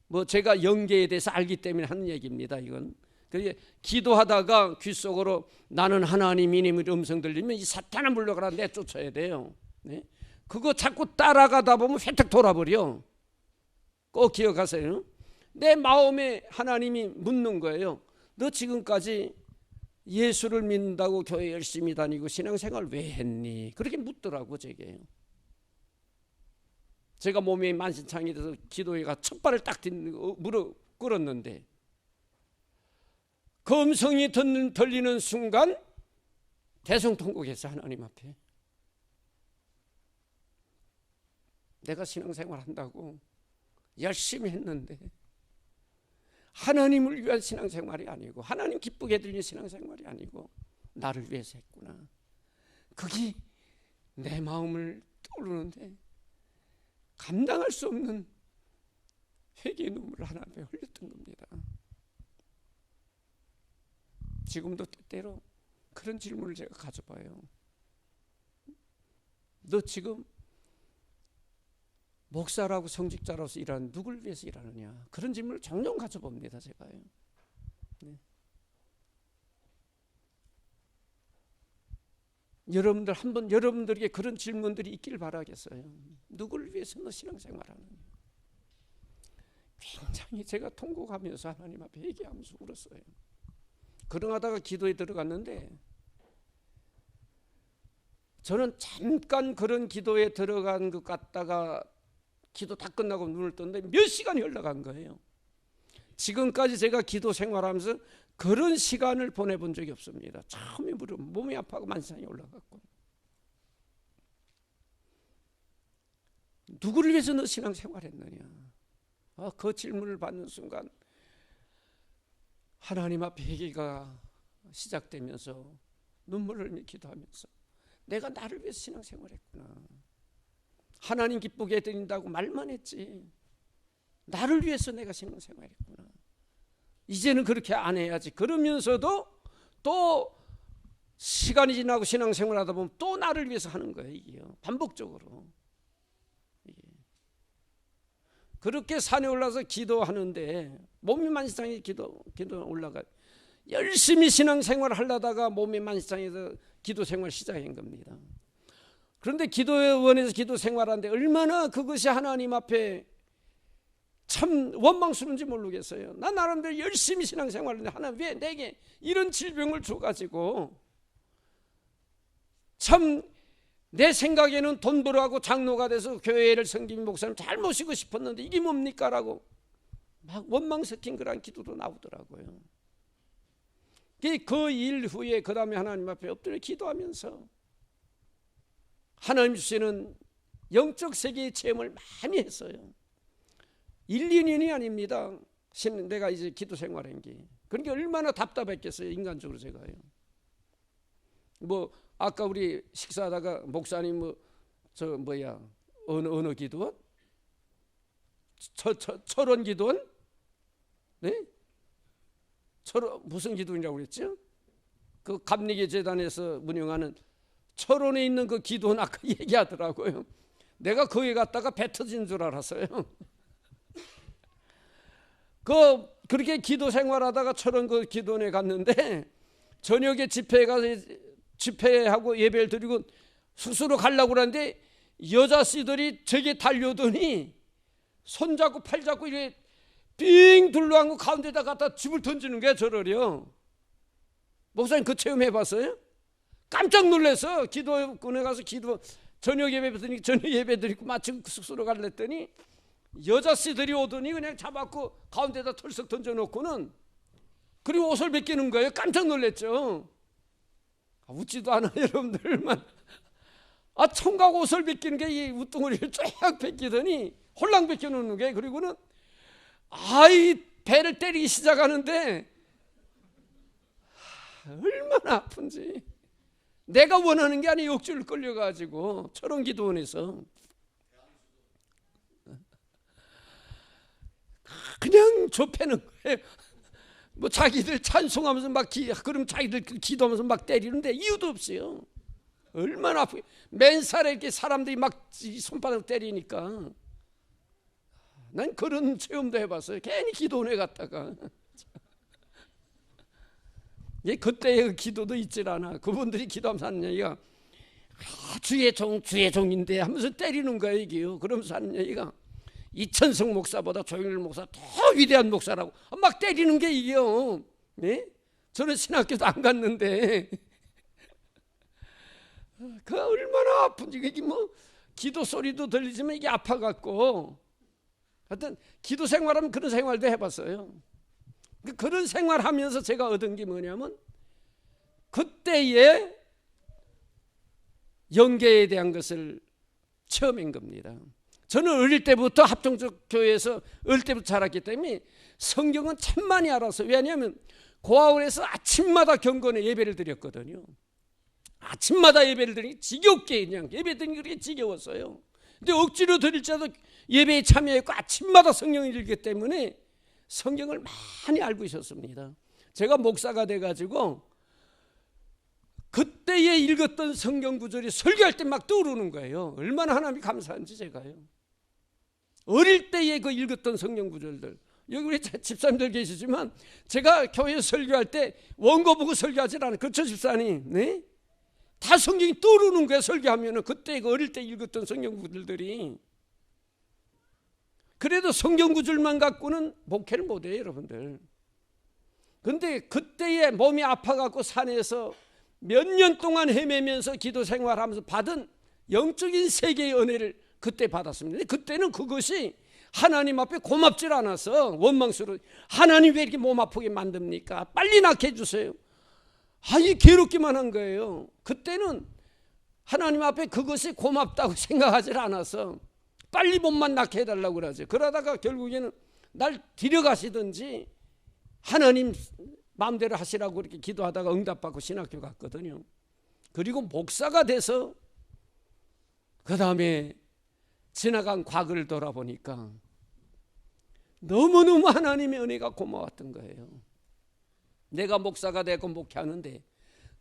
뭐 제가 영계에 대해서 알기 때문에 하는 얘기입니다. 이건 그게 기도하다가 귓속으로 나는 하나님이니 음성 들리면 이 사탄아 물러가라 내쫓아야 돼요. 네? 그거 자꾸 따라가다 보면 휘딱 돌아버려. 꼭 기억하세요. 내 마음에 하나님이 묻는 거예요. 너 지금까지 예수를 믿는다고 교회 열심히 다니고 신앙생활 왜 했니? 그렇게 묻더라고 제게. 제가 몸이 만신창이 돼서 기도회가 첫 발을 딱 무릎 꿇었는데 그 음성이 들리는 순간 대성통곡했어. 하나님 앞에 내가 신앙생활 한다고 열심히 했는데 하나님을 위한 신앙생활이 아니고 하나님 기쁘게 해드리는 신앙생활이 아니고 나를 위해서 했구나. 그게 내 마음을 떠오르는데 감당할 수 없는 회개의 눈물을 하나님께 흘렸던 겁니다. 지금도 때때로 그런 질문을 제가 가져봐요. 너 지금 목사라고 성직자로서 일하는 누굴 위해서 일하느냐? 그런 질문을 종종 가져봅니다. 제가요. 네. 여러분들 한번 여러분들에게 그런 질문들이 있길 바라겠어요. 누구를 위해서 너 신앙생활하느냐? 굉장히 제가 통곡하면서 하나님 앞에 회개하면서 울었어요. 그러다가 기도에 들어갔는데 저는 잠깐 그런 기도에 들어간 것 같다가 기도 다 끝나고 눈을 떴는데 몇 시간이 흘러간 거예요. 지금까지 제가 기도 생활하면서 그런 시간을 보내본 적이 없습니다. 처음에 몸이 아파하고 만상이 올라갔고. 누구를 위해서 너 신앙생활했느냐? 그 질문을 받는 순간 하나님 앞에 회개가 시작되면서 눈물을 흘리며 기도하면서 내가 나를 위해서 신앙생활했구나. 하나님 기쁘게 해드린다고 말만 했지 나를 위해서 내가 신앙생활했구나. 이제는 그렇게 안 해야지. 그러면서도 또 시간이 지나고 신앙생활하다 보면 또 나를 위해서 하는 거예요. 이게요. 반복적으로. 이게. 그렇게 산에 올라서 기도하는데 몸이 만신창이 기도 올라가 열심히 신앙생활을 하려다가 몸이 만신창에서 기도생활 시작한 겁니다. 그런데 기도원에서 기도생활하는데 얼마나 그것이 하나님 앞에 참 원망스러운지 모르겠어요. 난 나름대로 열심히 신앙생활을 했는데 하나님 왜 내게 이런 질병을 줘가지고 참 내 생각에는 돈 벌어하고 장로가 돼서 교회를 섬기는 목사님 잘 모시고 싶었는데 이게 뭡니까? 라고 막 원망 섞인 그런 기도도 나오더라고요. 그 일 후에 그 다음에 하나님 앞에 엎드려 기도하면서 하나님 주시는 영적 세계의 체험을 많이 했어요. 1, 2년이 아닙니다. 내가 이제 기도 생활한 게. 그러니까 얼마나 답답했겠어요. 인간적으로 제가요. 뭐 아까 우리 식사하다가 목사님 어느 기도원? 철원 기도원? 네? 무슨 기도원이라고 그랬죠? 그 감리교 재단에서 운영하는 철원에 있는 그 기도원 아까 얘기하더라고요. 내가 거기 갔다가 배 터진 줄 알았어요. 그렇게 기도 생활하다가 철원 그 기도원에 갔는데 저녁에 집회하고 예배를 드리고 숙소로 가려고 그러는데 여자 씨들이 저게 달려오더니 손잡고 팔잡고 이렇게 빙 둘러앉고 가운데다 갖다 집을 던지는 거야. 저를요. 목사님 그 체험 해봤어요? 깜짝 놀라서 기도원에 가서 저녁 예배 드리고 마침 숙소로 가려했더니 여자 씨들이 오더니 그냥 잡았고 가운데다 털썩 던져놓고는 그리고 옷을 벗기는 거예요. 깜짝 놀랐죠. 웃지도 않아 여러분들만. 총각 옷을 벗기는 게 이 웃덩어리를 쫙 벗기더니 홀랑 벗겨놓는 게 그리고는 이 배를 때리기 시작하는데 얼마나 아픈지. 내가 원하는 게 아니라 욕줄 끌려가지고 철원 기도원에서 그냥 좁혀는 거예요. 뭐 자기들 찬송하면서 그럼 자기들 기도하면서 막 때리는데 이유도 없어요. 얼마나 아프게 맨살에 이렇게 사람들이 막 손바닥 때리니까. 난 그런 체험도 해봤어요. 괜히 기도원에 갔다가 그때의 기도도 있질 않아. 그분들이 기도하면서 하는 얘기가 주의 종인데 하면서 때리는 거예요. 이게요. 그러면서 하는 얘기가 이천성 목사보다 조영일 목사 더 위대한 목사라고 막 때리는 게 이게요. 네? 저는 신학교도 안 갔는데 그 얼마나 아픈지. 이게 뭐 기도 소리도 들리지만 이게 아파갖고 하여튼 기도 생활하면 그런 생활도 해봤어요. 그런 생활하면서 제가 얻은 게 뭐냐면 그때의 영계에 대한 것을 체험한 겁니다. 저는 어릴 때부터 합종적 교회에서 어릴 때부터 자랐기 때문에 성경은 참 많이 알았어요. 왜냐하면 고아원에서 아침마다 경건의 예배를 드렸거든요. 아침마다 예배를 드리니 지겹게 그냥 예배 드리니 그렇게 지겨웠어요. 근데 억지로 드릴지라도 예배에 참여했고 아침마다 성경을 읽기 때문에 성경을 많이 알고 있었습니다. 제가 목사가 돼가지고 그때에 읽었던 성경 구절이 설교할 때 막 떠오르는 거예요. 얼마나 하나님이 감사한지 제가요. 어릴 때에 그 읽었던 성경 구절들. 여기 우리 집사님들 계시지만 제가 교회에서 설교할 때 원고 보고 설교하지 않아요. 그렇죠 집사님? 네? 다 성경이 떠오르는 거예요. 설교하면은 그때 그 어릴 때 읽었던 성경 구절들이. 그래도 성경 구절만 갖고는 목회를 못해요 여러분들. 근데 그때에 몸이 아파갖고 산에서 몇 년 동안 헤매면서 기도 생활하면서 받은 영적인 세계의 은혜를 그때 받았습니다. 그때는 그것이 하나님 앞에 고맙질 않아서 원망스러워. 하나님 왜 이렇게 몸 아프게 만듭니까? 빨리 낫게 해주세요. 이 괴롭기만 한 거예요. 그때는 하나님 앞에 그것이 고맙다고 생각하지 않아서 빨리 몸만 낫게 해달라고 그러죠. 그러다가 결국에는 날 데려가시든지 하나님 마음대로 하시라고 이렇게 기도하다가 응답받고 신학교 갔거든요. 그리고 목사가 돼서 그 다음에 지나간 과거를 돌아보니까 너무너무 하나님의 은혜가 고마웠던 거예요. 내가 목사가 되고 목회하는데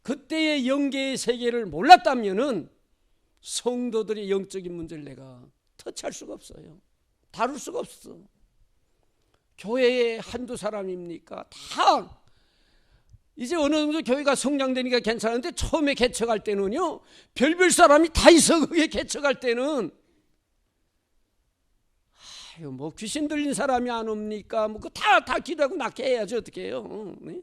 그때의 영계의 세계를 몰랐다면은 성도들의 영적인 문제를 내가 터치할 수가 없어요. 다룰 수가 없어. 교회에 한두 사람입니까? 다 이제 어느 정도 교회가 성장되니까 괜찮은데 처음에 개척할 때는요, 별별 사람이 다 있어. 그게 개척할 때는 아유, 뭐 귀신 들린 사람이 안 옵니까? 뭐 다 기도하고 낫게 해야지 어떻게 해요? 네?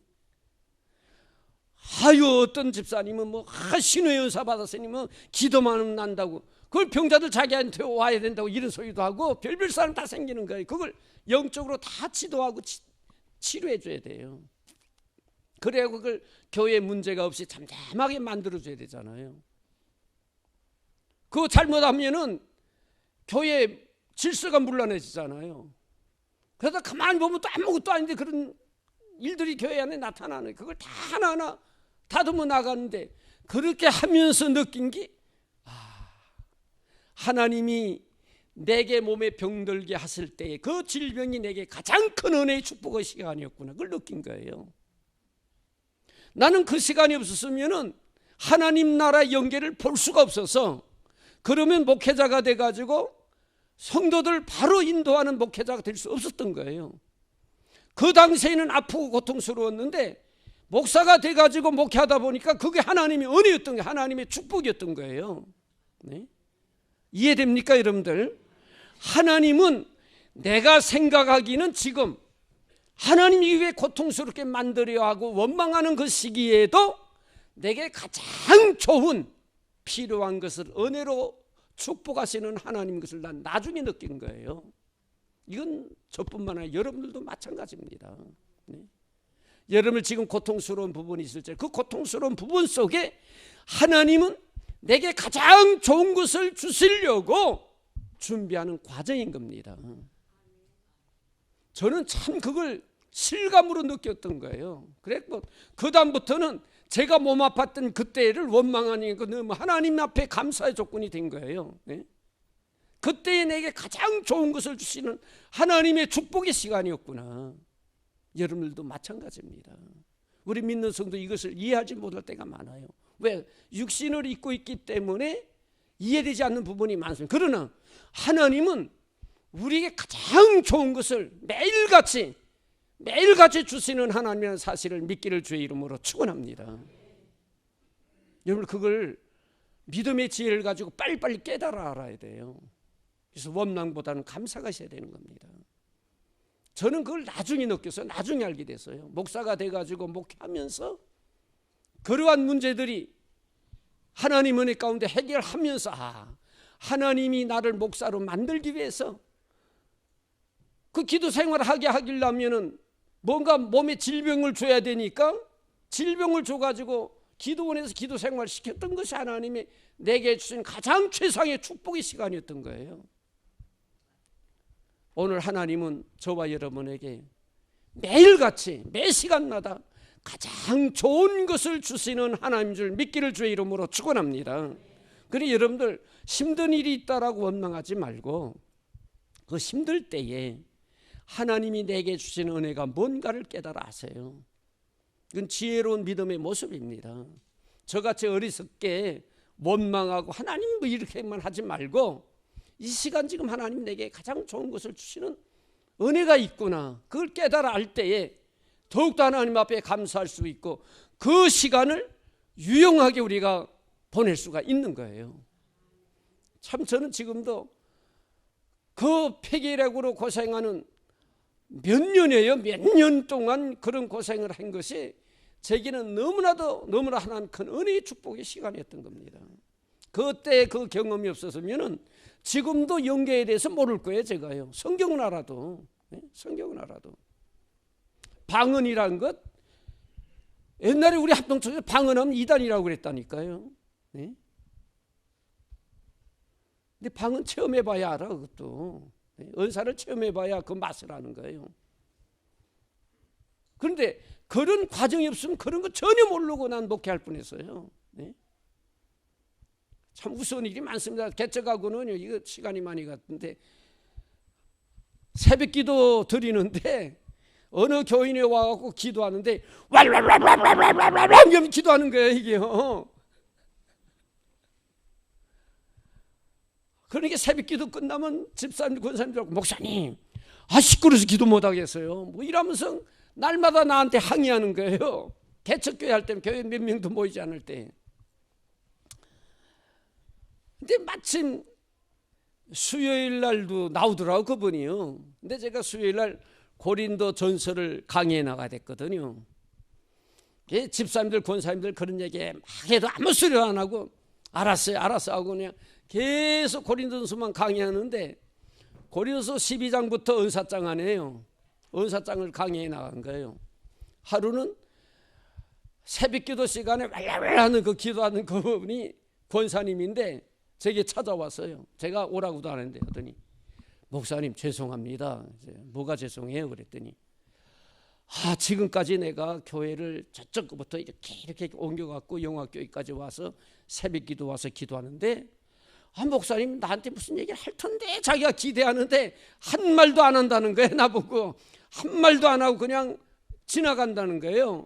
아유, 어떤 집사님은 뭐 신의 은사 받았으니 뭐 기도만 난다고, 그걸 병자들 자기한테 와야 된다고 이런 소리도 하고 별별 사람 다 생기는 거예요. 그걸 영적으로 다 지도하고 치료해 줘야 돼요. 그래야 그걸 교회 문제가 없이 잠잠하게 만들어줘야 되잖아요. 그거 잘못하면은 교회 질서가 문란해지잖아요. 그러다 가만히 보면 또 아무것도 아닌데 그런 일들이 교회 안에 나타나는, 그걸 다 하나하나 다듬어 나가는데, 그렇게 하면서 느낀 게 하나님이 내게 몸에 병들게 하실 때 그 질병이 내게 가장 큰 은혜의 축복의 시간이었구나. 그걸 느낀 거예요. 나는 그 시간이 없었으면은 하나님 나라 연계를 볼 수가 없어서, 그러면 목회자가 돼가지고 성도들 바로 인도하는 목회자가 될 수 없었던 거예요. 그 당시에는 아프고 고통스러웠는데 목사가 돼가지고 목회하다 보니까 그게 하나님의 은혜였던 거예요. 하나님의 축복이었던 거예요. 네? 이해됩니까 여러분들? 하나님은 내가 생각하기는 지금 하나님이 왜 고통스럽게 만들어야 하고 원망하는 그 시기에도 내게 가장 좋은 필요한 것을 은혜로 축복하시는 하나님 것을 난 나중에 느낀 거예요. 이건 저뿐만 아니라 여러분들도 마찬가지입니다. 네? 여러분 지금 고통스러운 부분이 있을 때 그 고통스러운 부분 속에 하나님은 내게 가장 좋은 것을 주시려고 준비하는 과정인 겁니다. 저는 참 그걸 실감으로 느꼈던 거예요. 그랬고 그 다음부터는 제가 몸 아팠던 그때를 원망하니 하나님 앞에 감사의 조건이 된 거예요. 네? 그때에 내게 가장 좋은 것을 주시는 하나님의 축복의 시간이었구나. 여러분들도 마찬가지입니다. 우리 믿는 성도 이것을 이해하지 못할 때가 많아요. 왜? 육신을 입고 있기 때문에 이해되지 않는 부분이 많습니다. 그러나 하나님은 우리에게 가장 좋은 것을 매일같이 주시는 하나님이라는 사실을 믿기를 주의 이름으로 축원합니다. 여러분 그걸 믿음의 지혜를 가지고 빨리빨리 깨달아 알아야 돼요. 그래서 원망보다는 감사가 있어야 되는 겁니다. 저는 그걸 나중에 느껴서 나중에 알게 됐어요. 목사가 돼가지고 목회하면서 그러한 문제들이 하나님 은혜 가운데 해결하면서 하나님이 나를 목사로 만들기 위해서 그 기도 생활을 하게 하려면은 뭔가 몸에 질병을 줘야 되니까 질병을 줘가지고 기도원에서 기도 생활을 시켰던 것이 하나님이 내게 주신 가장 최상의 축복의 시간이었던 거예요. 오늘 하나님은 저와 여러분에게 매일같이 매 시간마다 가장 좋은 것을 주시는 하나님인 줄 믿기를 주의 이름으로 축원합니다. 그러니 여러분들 힘든 일이 있다라고 원망하지 말고 그 힘들 때에 하나님이 내게 주시는 은혜가 뭔가를 깨달아 아세요. 이건 지혜로운 믿음의 모습입니다. 저같이 어리석게 원망하고 하나님 뭐 이렇게만 하지 말고 이 시간 지금 하나님 내게 가장 좋은 것을 주시는 은혜가 있구나. 그걸 깨달아 알 때에 더욱더 하나님 앞에 감사할 수 있고 그 시간을 유용하게 우리가 보낼 수가 있는 거예요. 참 저는 지금도 그 폐결핵으로 고생하는 몇 년이에요. 몇 년 동안 그런 고생을 한 것이 제게는 너무나 하나님 큰 은혜의 축복의 시간이었던 겁니다. 그때 그 경험이 없었으면 지금도 영계에 대해서 모를 거예요. 제가요. 성경은 알아도. 성경은 알아도. 방언이라는 것, 옛날에 우리 합동처에서 방언하면 이단이라고 그랬다니까요. 네? 근데 방언 체험해봐야 알아. 그것도 은사를 체험해봐야 그 맛을 아는 거예요. 그런데 그런 과정이 없으면 그런 거 전혀 모르고 난 목회할 뻔했어요. 네? 참 무서운 일이 많습니다. 개척하고는 이거 시간이 많이 갔는데 새벽기도 드리는데 어느 교인이 와갖고 기도하는데 왈왈왈왈왈왈왈 기도하는 거예요 이게요. 그러니까 새벽기도 끝나면 집사님 권사님들하고 목사님 시끄러워서 기도 못하겠어요. 뭐 이러면서 날마다 나한테 항의하는 거예요. 개척교회 할 때는 교회 몇 명도 모이지 않을 때. 근데 마침 수요일 날도 나오더라고 그분이요. 근데 제가 수요일 날 고린도 전서를 강의해 나가야 됐거든요. 집사님들 권사님들 그런 얘기에 막 해도 아무 소리 안 하고 알았어요 하고 그냥 계속 고린도전서만 강의하는데 고린도서 12장부터 은사장 안에요. 은사장을 강의해 나간 거예요. 하루는 새벽기도 시간에 왈왈왈 하는 그 기도하는 그분이 권사님인데 제게 찾아왔어요. 제가 오라고도 안 했는데 하더니 목사님 죄송합니다. 뭐가 죄송해요? 그랬더니 지금까지 내가 교회를 저쪽부터 이렇게 옮겨갖고 영화교회까지 와서 새벽기도 와서 기도하는데 목사님 나한테 무슨 얘기를 할 텐데 자기가 기대하는데 한 말도 안 한다는 거예요. 나보고 한 말도 안 하고 그냥 지나간다는 거예요.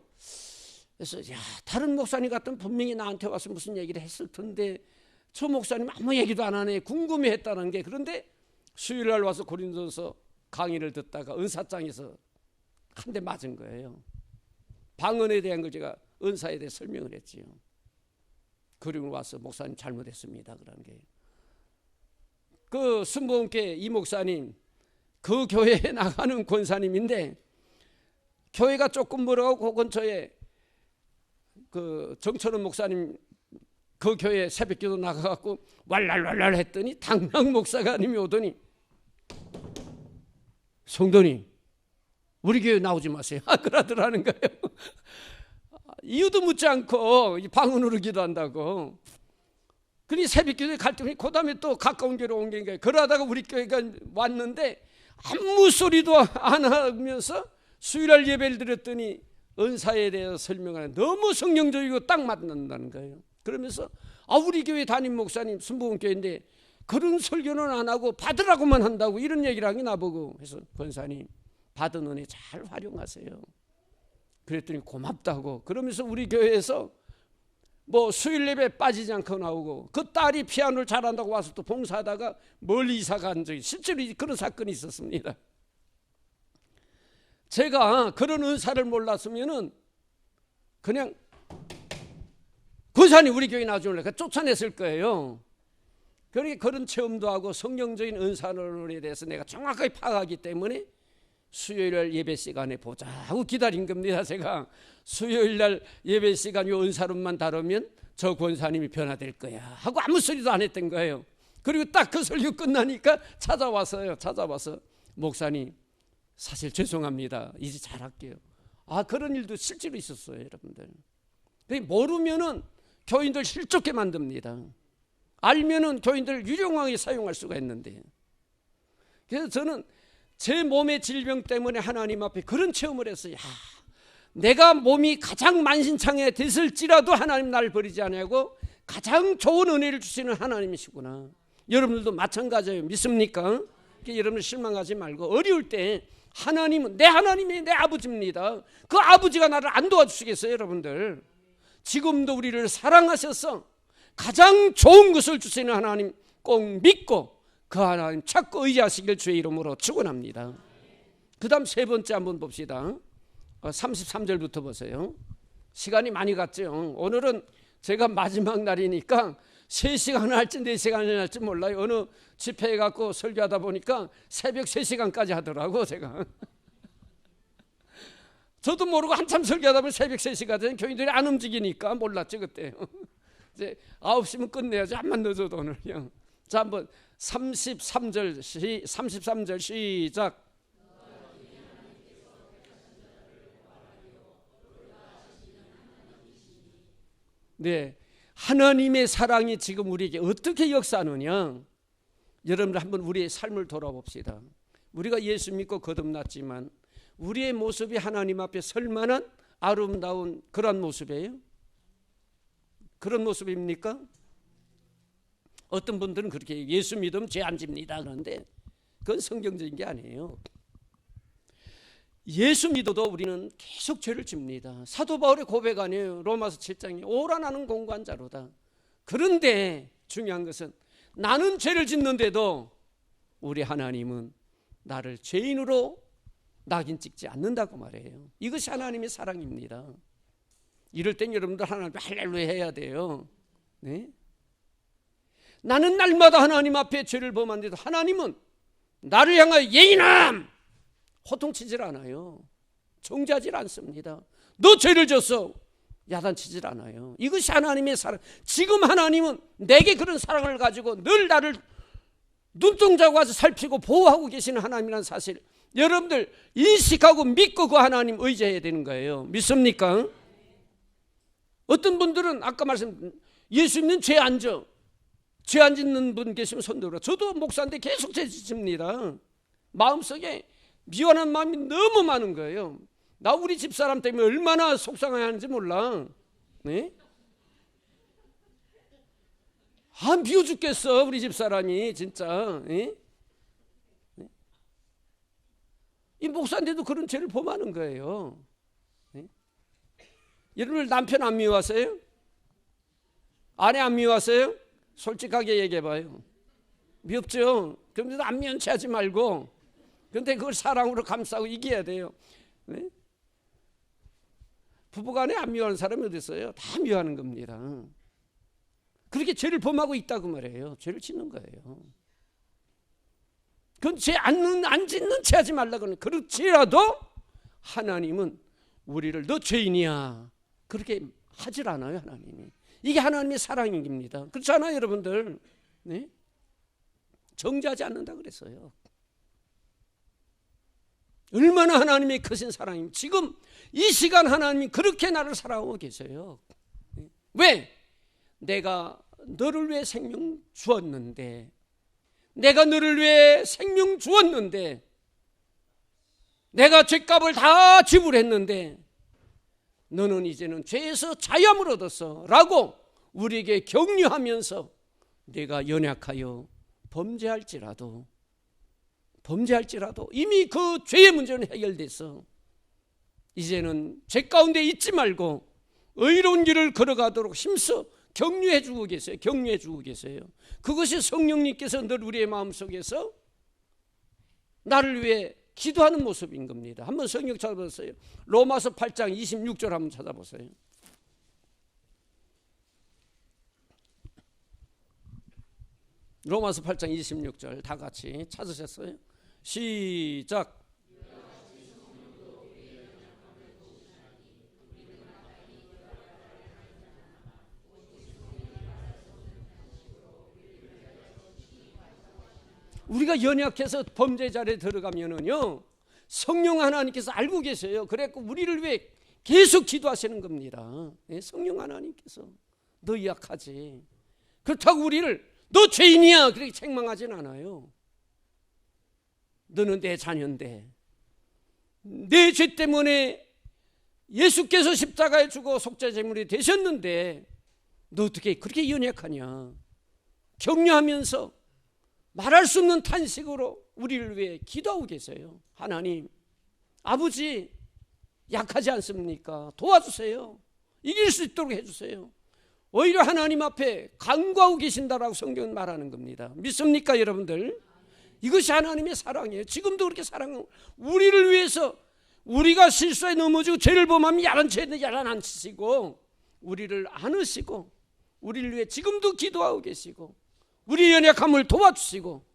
그래서 다른 목사님 같으면 분명히 나한테 와서 무슨 얘기를 했을 텐데 저 목사님 아무 얘기도 안 하네 궁금해했다는 게. 그런데 수요일날 와서 고린도서 강의를 듣다가 은사장에서 한 대 맞은 거예요. 방언에 대한 걸 제가 은사에 대해 설명을 했지요. 그리고 와서 목사님 잘못했습니다 그런 게. 그 순복음교회 이 목사님 그 교회에 나가는 권사님인데 교회가 조금 멀어가고 그 근처에 그 정철원 목사님 그 교회 새벽기도 나가갖고 왈랄왈랄 했더니 당랑 목사님이 오더니 성도님 우리 교회 나오지 마세요 그러더라는 거예요. 이유도 묻지 않고 방언으로 기도한다고. 그러니 새벽기도에 갈 때 그 다음에 또 가까운 교회로 옮긴 거예요. 그러다가 우리 교회가 왔는데 아무 소리도 안 하면서 수요일 예배를 드렸더니 은사에 대해서 설명하는 너무 성령적이고 딱 맞는다는 거예요. 그러면서 우리 교회 담임 목사님 순복음교회인데 그런 설교는 안 하고 받으라고만 한다고 이런 얘기를 하기 나보고. 해서 권사님 받은 은혜 잘 활용하세요. 그랬더니 고맙다고. 그러면서 우리 교회에서 뭐 수요일 예배 빠지지 않고 나오고 그 딸이 피아노를 잘한다고 와서 또 봉사하다가 멀리 이사 간 적이 실제로 그런 사건이 있었습니다. 제가 그런 은사를 몰랐으면은 그냥 권사님 우리 교회 나와줄래 쫓아냈을 거예요. 그러니까 그런 체험도 하고 성령적인 은사론에 대해서 내가 정확하게 파악하기 때문에 수요일날 예배 시간에 보자 하고 기다린 겁니다. 제가 수요일날 예배 시간 요 은사론만 다루면 저 권사님이 변화될 거야 하고 아무 소리도 안 했던 거예요. 그리고 딱 그 설교 끝나니까 찾아와서 목사님 사실 죄송합니다. 이제 잘할게요. 그런 일도 실제로 있었어요 여러분들. 모르면은 교인들 실족게 만듭니다. 알면은 교인들 유용하게 사용할 수가 있는데. 그래서 저는 제 몸의 질병 때문에 하나님 앞에 그런 체험을 했어요. 내가 몸이 가장 만신창에 됐을지라도 하나님 나를 버리지 않고 가장 좋은 은혜를 주시는 하나님이시구나. 여러분들도 마찬가지예요. 믿습니까? 여러분 실망하지 말고 어려울 때 하나님은 내 하나님이 내 아버지입니다. 그 아버지가 나를 안 도와주시겠어요 여러분들? 지금도 우리를 사랑하셔서 가장 좋은 것을 주시는 하나님 꼭 믿고 그 하나님 찾고 의지하시길 주의 이름으로 축원합니다. 그 다음 세 번째 한번 봅시다. 33절부터 보세요. 시간이 많이 갔죠. 오늘은 제가 마지막 날이니까 3시간을 할지 4시간을 할지 몰라요. 어느 집회에 갖고 설교하다 보니까 새벽 3시간까지 하더라고 제가. 저도 모르고 한참 설교하다 보니 새벽 3시까지 교인들이 안 움직이니까 몰랐죠 그때. 이제 9시면 끝내야지. 한만 늦어도 오늘요. 자 한번 33절 시작. 네, 하나님의 사랑이 지금 우리에게 어떻게 역사하느냐. 여러분들 한번 우리의 삶을 돌아봅시다. 우리가 예수 믿고 거듭났지만 우리의 모습이 하나님 앞에 설 만한 아름다운 그런 모습이에요? 그런 모습입니까? 어떤 분들은 그렇게 예수 믿으면 죄 안 집니다 그런데 그건 성경적인 게 아니에요. 예수 믿어도 우리는 계속 죄를 집니다. 사도 바울의 고백 아니에요. 로마서 7장에 오라 나는 공고한 자로다. 그런데 중요한 것은 나는 죄를 짓는데도 우리 하나님은 나를 죄인으로 낙인 찍지 않는다고 말해요. 이것이 하나님의 사랑입니다. 이럴 땐 여러분들 하나님 할렐루야 해야 돼요. 네? 나는 날마다 하나님 앞에 죄를 범하는데도 하나님은 나를 향하여 예인함 호통치질 않아요. 정죄하질 않습니다. 너 죄를 졌어 야단치질 않아요. 이것이 하나님의 사랑. 지금 하나님은 내게 그런 사랑을 가지고 늘 나를 눈동자고 와서 살피고 보호하고 계시는 하나님이라는 사실 여러분들 인식하고 믿고 그 하나님 의지해야 되는 거예요. 믿습니까? 어떤 분들은 아까 말씀 예수 믿는 죄 안 져. 죄 안 짓는 분 계시면 손 들어. 저도 목사인데 계속 죄 짓습니다. 마음속에 미워하는 마음이 너무 많은 거예요. 나 우리 집사람 때문에 얼마나 속상해하는지 몰라. 네? 미워 죽겠어 우리 집사람이 진짜. 네? 네? 이 목사인데도 그런 죄를 범하는 거예요. 네? 여러분 남편 안 미워하세요? 아내 안 미워하세요? 솔직하게 얘기해봐요. 미웠죠? 그럼 안 미운 체 하지 말고 그런데 그걸 사랑으로 감싸고 이겨야 돼요. 네? 부부간에 안 미워하는 사람이 어디 있어요? 다 미워하는 겁니다. 그렇게 죄를 범하고 있다고 말해요. 죄를 짓는 거예요. 그건 죄 안 짓는 채 하지 말라고는. 그렇지라도 하나님은 우리를 너 죄인이야 그렇게 하질 않아요. 하나님이. 이게 하나님의 사랑입니다. 그렇잖아요 여러분들. 네? 정죄하지 않는다 그랬어요. 얼마나 하나님의 크신 사랑입니까? 지금 이 시간 하나님이 그렇게 나를 사랑하고 계세요. 왜? 내가 너를 위해 생명 주었는데 내가 너를 위해 생명 주었는데 내가 죄값을 다 지불했는데 너는 이제는 죄에서 자유함을 얻었어 라고 우리에게 격려하면서 내가 연약하여 범죄할지라도 이미 그 죄의 문제는 해결됐어. 이제는 죄 가운데 있지 말고 의로운 길을 걸어가도록 힘써 격려해 주고 계세요. 격려해 주고 계세요. 그것이 성령님께서 늘 우리의 마음속에서 나를 위해 기도하는 모습인 겁니다. 한번 성경 찾아보세요. 로마서 8장 26절 한번 찾아보세요. 로마서 8장 26절 다 같이 찾으셨어요? 시작. 우리가 연약해서 범죄 자리에 들어가면은요 성령 하나님께서 알고 계세요. 그래서 우리를 위해 계속 기도하시는 겁니다. 성령 하나님께서 너 약하지. 그렇다고 우리를 너 죄인이야 그렇게 책망하진 않아요. 너는 내 자녀인데 내 죄 때문에 예수께서 십자가에 죽어 속죄제물이 되셨는데 너 어떻게 그렇게 연약하냐. 격려하면서 말할 수 없는 탄식으로 우리를 위해 기도하고 계세요. 하나님 아버지 약하지 않습니까? 도와주세요. 이길 수 있도록 해주세요. 오히려 하나님 앞에 간구하고 계신다라고 성경은 말하는 겁니다. 믿습니까 여러분들? 이것이 하나님의 사랑이에요. 지금도 그렇게 사랑하고 우리를 위해서 우리가 실수에 넘어지고 죄를 범하면 야단치시고 우리를 안으시고 우리를 위해 지금도 기도하고 계시고 우리 연약함을 도와주시고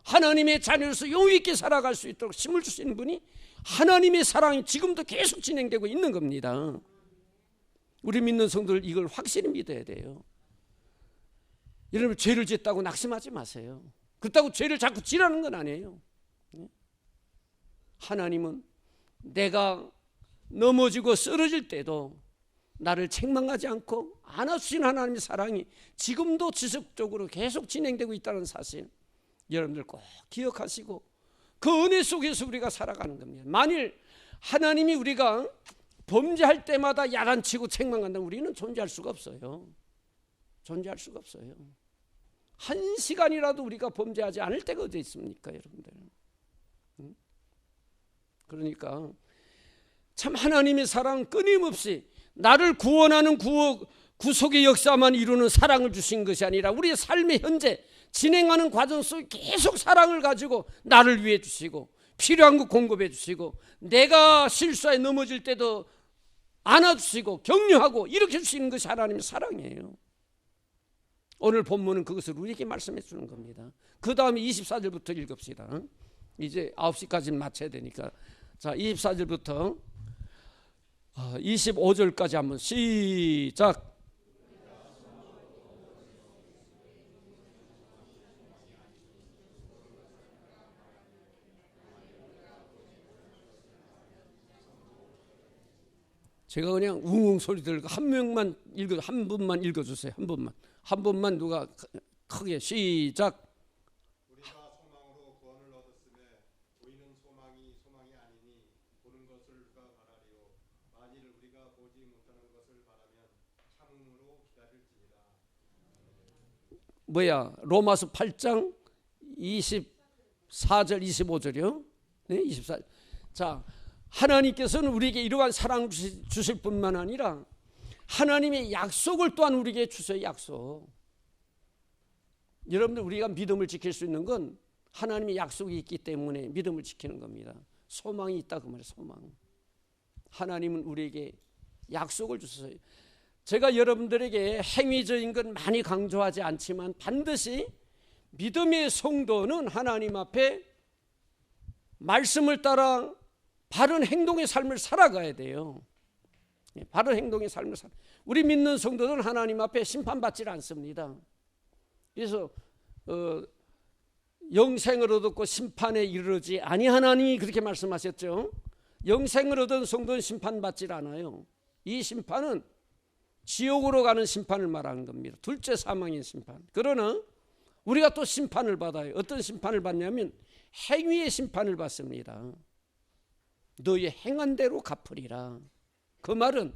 하나님의 자녀로서 용기 있게 살아갈 수 있도록 힘을 주시는 분이 하나님의 사랑이 지금도 계속 진행되고 있는 겁니다. 우리 믿는 성도들 이걸 확실히 믿어야 돼요. 여러분 죄를 짓다고 낙심하지 마세요. 그렇다고 죄를 자꾸 지라는 건 아니에요. 하나님은 내가 넘어지고 쓰러질 때도 나를 책망하지 않고 안아주신 하나님의 사랑이 지금도 지속적으로 계속 진행되고 있다는 사실, 여러분들 꼭 기억하시고 그 은혜 속에서 우리가 살아가는 겁니다. 만일 하나님이 우리가 범죄할 때마다 야단치고 책망한다면 우리는 존재할 수가 없어요. 존재할 수가 없어요. 한 시간이라도 우리가 범죄하지 않을 때가 어디 있습니까, 여러분들? 그러니까 참 하나님의 사랑 끊임없이 나를 구원하는 구속의 역사만 이루는 사랑을 주신 것이 아니라 우리의 삶의 현재 진행하는 과정 속에 계속 사랑을 가지고 나를 위해 주시고 필요한 거 공급해 주시고 내가 실수에 넘어질 때도 안아주시고 격려하고 이렇게 주시는 것이 하나님의 사랑이에요. 오늘 본문은 그것을 우리에게 말씀해 주는 겁니다. 그 다음에 24절부터 읽읍시다. 이제 9시까지 마쳐야 되니까. 자, 24절부터 25절까지 한번 시작. 제가 그냥 웅웅 소리 들고 한 분만 읽어주세요. 한 분만 누가 크게 시작. 우리가 소망으로 구원을 얻었음에 보이는 소망이 아니니 보는 것을 누가 바라리요. 만일 우리가 보지 못하는 것을 바라면 참음으로 기다릴지니라. 로마서 8장 24절 25절이요. 네, 24절. 자, 하나님께서는 우리에게 이러한 사랑 주실 뿐만 아니라 하나님의 약속을 또한 우리에게 주세요. 약속. 여러분들 우리가 믿음을 지킬 수 있는 건 하나님의 약속이 있기 때문에 믿음을 지키는 겁니다. 소망이 있다 그 말이에요. 소망. 하나님은 우리에게 약속을 주셨어요. 제가 여러분들에게 행위적인 건 많이 강조하지 않지만 반드시 믿음의 성도는 하나님 앞에 말씀을 따라 바른 행동의 삶을 살아가야 돼요. 바른 행동의 삶을 우리 믿는 성도들은 하나님 앞에 심판받지 않습니다. 그래서 영생을 얻었고 심판에 이르지 아니하나니 그렇게 말씀하셨죠. 영생을 얻은 성도는 심판받지 않아요. 이 심판은 지옥으로 가는 심판을 말하는 겁니다. 둘째 사망의 심판. 그러나 우리가 또 심판을 받아요. 어떤 심판을 받냐면 행위의 심판을 받습니다. 너의 행한 대로 갚으리라. 그 말은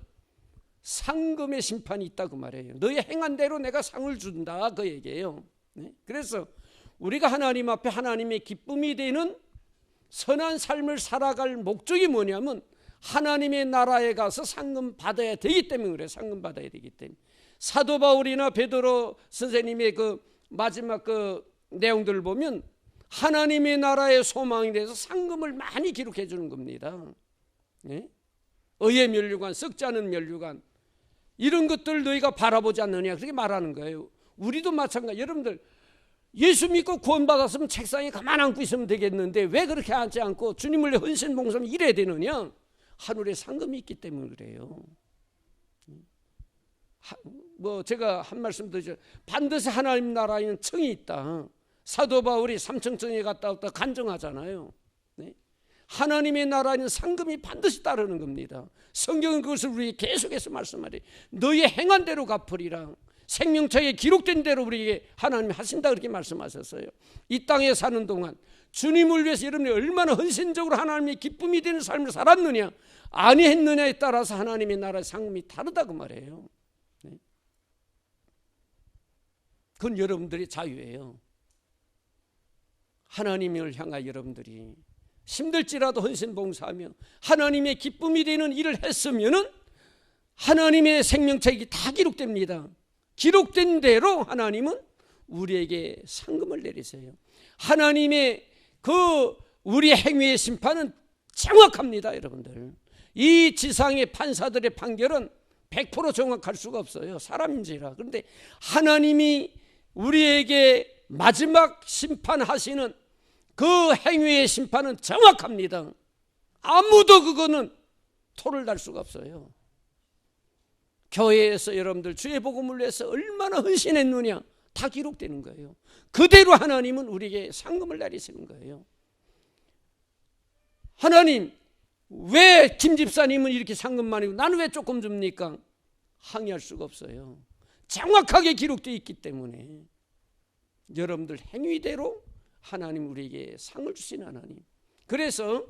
상금의 심판이 있다 그 말이에요. 너의 행한 대로 내가 상을 준다 그 얘기예요. 네? 그래서 우리가 하나님 앞에 하나님의 기쁨이 되는 선한 삶을 살아갈 목적이 뭐냐면 하나님의 나라에 가서 상금 받아야 되기 때문에 그래요. 상금 받아야 되기 때문에. 사도 바울이나 베드로 선생님의 그 마지막 그 내용들을 보면 하나님의 나라의 소망에 대해서 상금을 많이 기록해 주는 겁니다. 네? 의의 면류관, 썩지 않은 면류관 이런 것들 너희가 바라보지 않느냐 그렇게 말하는 거예요. 우리도 마찬가지. 여러분들 예수 믿고 구원받았으면 책상에 가만 앉고 있으면 되겠는데 왜 그렇게 앉지 않고 주님을 위해 헌신 봉사하면 이래야 되느냐. 하늘에 상금이 있기 때문에 그래요. 제가 한 말씀 드리죠. 반드시 하나님 나라에는 청이 있다. 사도 바울이 삼청청에 갔다 왔다 간증하잖아요. 네? 하나님의 나라에는 상금이 반드시 따르는 겁니다. 성경은 그것을 우리에게 계속해서 말씀하래요. 너의 행한 대로 갚으리라. 생명책에 기록된 대로 우리에게 하나님이 하신다 그렇게 말씀하셨어요. 이 땅에 사는 동안 주님을 위해서 여러분이 얼마나 헌신적으로 하나님의 기쁨이 되는 삶을 살았느냐 아니했느냐에 따라서 하나님의 나라의 상금이 다르다고 말해요. 네? 그건 여러분들의 자유예요. 하나님을 향하여 여러분들이 힘들지라도 헌신봉사하며 하나님의 기쁨이 되는 일을 했으면은 하나님의 생명책이 다 기록됩니다. 기록된 대로 하나님은 우리에게 상금을 내리세요. 하나님의 우리 행위의 심판은 정확합니다, 여러분들. 이 지상의 판사들의 판결은 100% 정확할 수가 없어요. 사람인지라. 그런데 하나님이 우리에게 마지막 심판하시는 그 행위의 심판은 정확합니다. 아무도 그거는 토를 달 수가 없어요. 교회에서 여러분들 주의 복음을 위해서 얼마나 헌신했느냐 다 기록되는 거예요. 그대로 하나님은 우리에게 상금을 내리시는 거예요. 하나님 왜 김 집사님은 이렇게 상금 많이 주고 나는 왜 조금 줍니까? 항의할 수가 없어요. 정확하게 기록되어 있기 때문에 여러분들 행위대로 하나님 우리에게 상을 주신 하나님. 그래서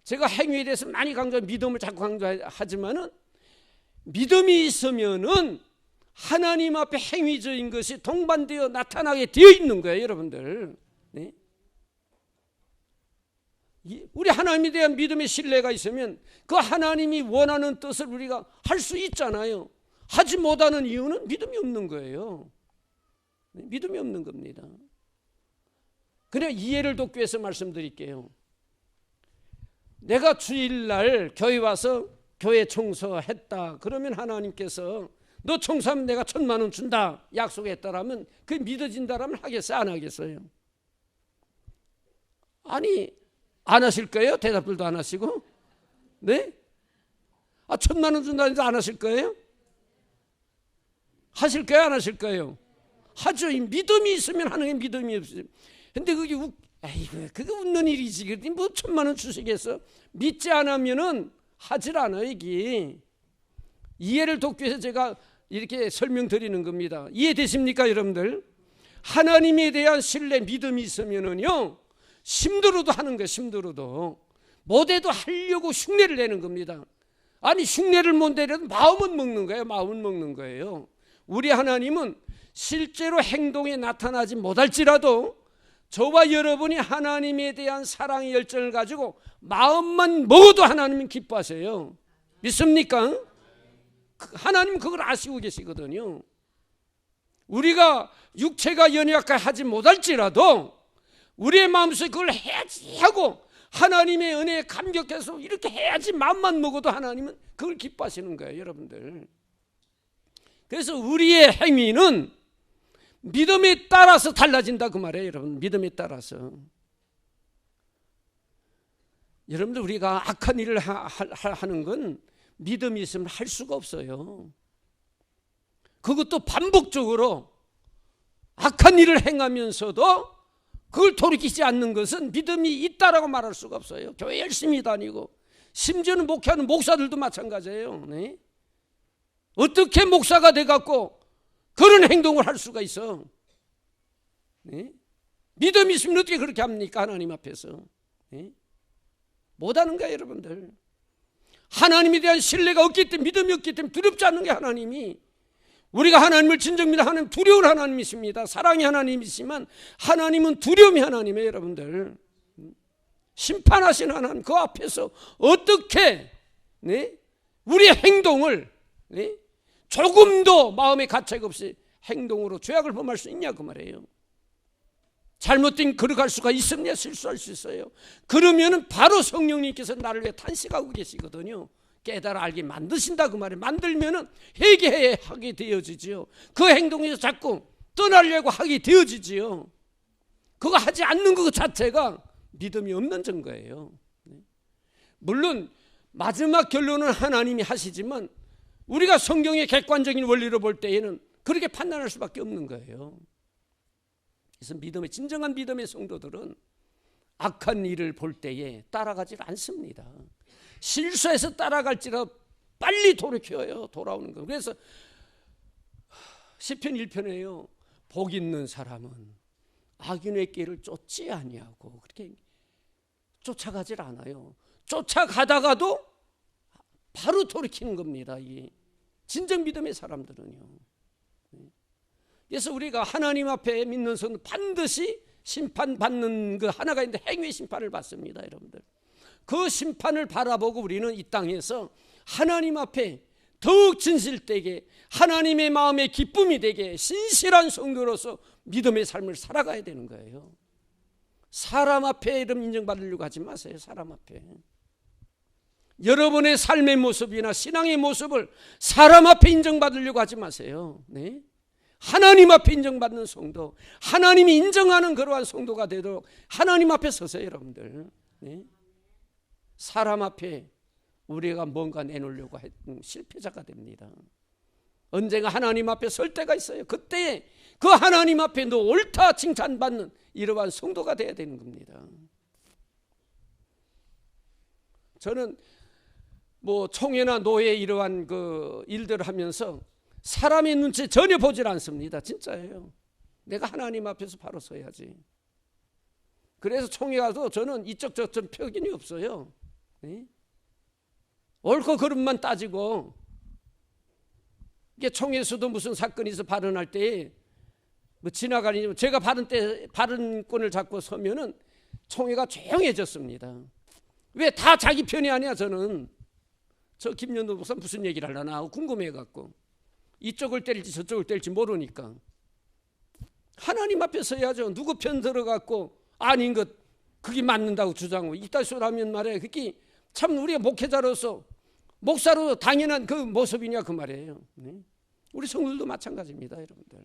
제가 행위에 대해서 많이 강조하고 믿음을 자꾸 강조하지만은 믿음이 있으면은 하나님 앞에 행위적인 것이 동반되어 나타나게 되어 있는 거예요, 여러분들. 네? 우리 하나님에 대한 믿음의 신뢰가 있으면 그 하나님이 원하는 뜻을 우리가 할 수 있잖아요. 하지 못하는 이유는 믿음이 없는 거예요. 네? 믿음이 없는 겁니다. 그냥 이해를 돕기 위해서 말씀드릴게요. 내가 주일날 교회 와서 교회 청소했다. 그러면 하나님께서 너 청소하면 내가 1,000만 원 준다 약속했다라면 그게 믿어진다라면 하겠어요? 안 하겠어요? 아니, 안 하실 거예요? 대답들도 안 하시고. 네? 1,000만 원 준다는데 안 하실 거예요? 하실 거예요? 안 하실 거예요? 하죠. 믿음이 있으면 하는 게 믿음이 없어요. 근데 그게 아이고, 그게 웃는 일이지. 뭐 1,000만 원 주시겠어? 믿지 않으면은 하질 않아요, 이게. 이해를 돕기 위해서 제가 이렇게 설명드리는 겁니다. 이해되십니까, 여러분들? 하나님에 대한 신뢰, 믿음이 있으면은요, 힘들어도 하는 거예요, 힘들어도. 못해도 하려고 흉내를 내는 겁니다. 아니, 흉내를 못 내려도 마음은 먹는 거예요, 마음은 먹는 거예요. 우리 하나님은 실제로 행동에 나타나지 못할지라도 저와 여러분이 하나님에 대한 사랑의 열정을 가지고 마음만 먹어도 하나님은 기뻐하세요. 믿습니까? 하나님은 그걸 아시고 계시거든요. 우리가 육체가 연약하지 못할지라도 우리의 마음속에 그걸 해야지 하고 하나님의 은혜에 감격해서 이렇게 해야지 마음만 먹어도 하나님은 그걸 기뻐하시는 거예요, 여러분들. 그래서 우리의 행위는 믿음에 따라서 달라진다 그 말이에요, 여러분. 믿음에 따라서. 여러분들, 우리가 악한 일을 하는 건 믿음이 있으면 할 수가 없어요. 그것도 반복적으로 악한 일을 행하면서도 그걸 돌이키지 않는 것은 믿음이 있다라고 말할 수가 없어요. 교회 열심히 다니고 심지어는 목회하는 목사들도 마찬가지예요. 네? 어떻게 목사가 돼갖고 그런 행동을 할 수가 있어? 네? 믿음이 있으면 어떻게 그렇게 합니까? 하나님 앞에서. 네? 못하는 거예요, 여러분들. 하나님에 대한 신뢰가 없기 때문에, 믿음이 없기 때문에 두렵지 않는 게 하나님이. 우리가 하나님을 진정 믿어. 하나님 두려운 하나님이십니다. 사랑의 하나님이시지만 하나님은 두려움의 하나님이에요, 여러분들. 심판하신 하나님, 그 앞에서 어떻게 네? 우리의 행동을 네? 조금도 마음의 가책 없이 행동으로 죄악을 범할 수 있냐 그 말이에요. 잘못된 걸어갈 수가 있습니다. 실수할 수 있어요. 그러면 바로 성령님께서 나를 위해 탄식하고 계시거든요. 깨달아 알게 만드신다 그 말이에요. 만들면 회개해야 하게 되어지지요. 그 행동에서 자꾸 떠나려고 하게 되어지지요. 그거 하지 않는 것 자체가 믿음이 없는 증거예요. 물론 마지막 결론은 하나님이 하시지만 우리가 성경의 객관적인 원리로 볼 때에는 그렇게 판단할 수밖에 없는 거예요. 그래서 진정한 믿음의 성도들은 악한 일을 볼 때에 따라가지 않습니다. 실수해서 따라갈지라도 빨리 돌이켜요. 돌아오는 거. 그래서 시편 1편에요. 복 있는 사람은 악인의 길을 쫓지 아니하고 그렇게 쫓아가질 않아요. 쫓아가다가도 바로 돌이키는 겁니다. 이 진정 믿음의 사람들은요. 그래서 우리가 하나님 앞에 믿는 손은 반드시 심판받는 그 하나가 있는데 행위의 심판을 받습니다, 여러분들. 그 심판을 바라보고 우리는 이 땅에서 하나님 앞에 더욱 진실되게 하나님의 마음에 기쁨이 되게 신실한 성도로서 믿음의 삶을 살아가야 되는 거예요. 사람 앞에 이름 인정받으려고 하지 마세요. 사람 앞에. 여러분의 삶의 모습이나 신앙의 모습을 사람 앞에 인정받으려고 하지 마세요. 네? 하나님 앞에 인정받는 성도, 하나님이 인정하는 그러한 성도가 되도록 하나님 앞에 서세요, 여러분들. 네? 사람 앞에 우리가 뭔가 내놓으려고 했던 실패자가 됩니다. 언젠가 하나님 앞에 설 때가 있어요. 그때 그 하나님 앞에 너 옳다 칭찬받는 이러한 성도가 돼야 되는 겁니다. 저는 뭐 총회나 노회 이러한 그 일들을 하면서 사람의 눈치 전혀 보질 않습니다. 진짜예요. 내가 하나님 앞에서 바로 서야지. 그래서 총회 가서 저는 이쪽 저쪽 표현이 없어요. 네? 옳고 그름만 따지고, 이게 총회에서도 무슨 사건이 있어 발언할 때 뭐 지나가니 제가 발언권을 잡고 서면은 총회가 조용해졌습니다. 왜 다 자기 편이 아니야. 저는 저 김연도 목사 무슨 얘기를 하려나 하고 궁금해갖고 이쪽을 때릴지 저쪽을 때릴지 모르니까 하나님 앞에 서야죠. 누구 편 들어갖고 아닌 것 그게 맞는다고 주장하고 이따 소리하면 말이에요. 그게 참 우리가 목회자로서 목사로 당연한 그 모습이냐 그 말이에요. 네? 우리 성도들도 마찬가지입니다. 여러분들,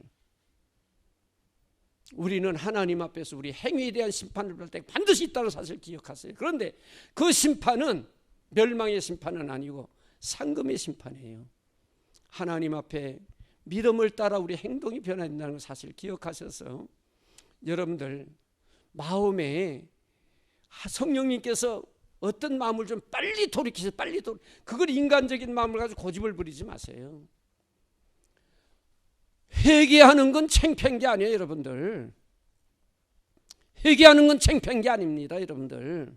우리는 하나님 앞에서 우리 행위에 대한 심판을 받을 때 반드시 있다는 사실을 기억하세요. 그런데 그 심판은 멸망의 심판은 아니고 상금의 심판이에요. 하나님 앞에 믿음을 따라 우리 행동이 변화된다는 걸 사실 기억하셔서 여러분들 마음에 성령님께서 어떤 마음을 좀 빨리 돌이키세요. 그걸 인간적인 마음을 가지고 고집을 부리지 마세요. 회개하는 건 창피한 게 아니에요. 여러분들, 회개하는 건 창피한 게 아닙니다. 여러분들,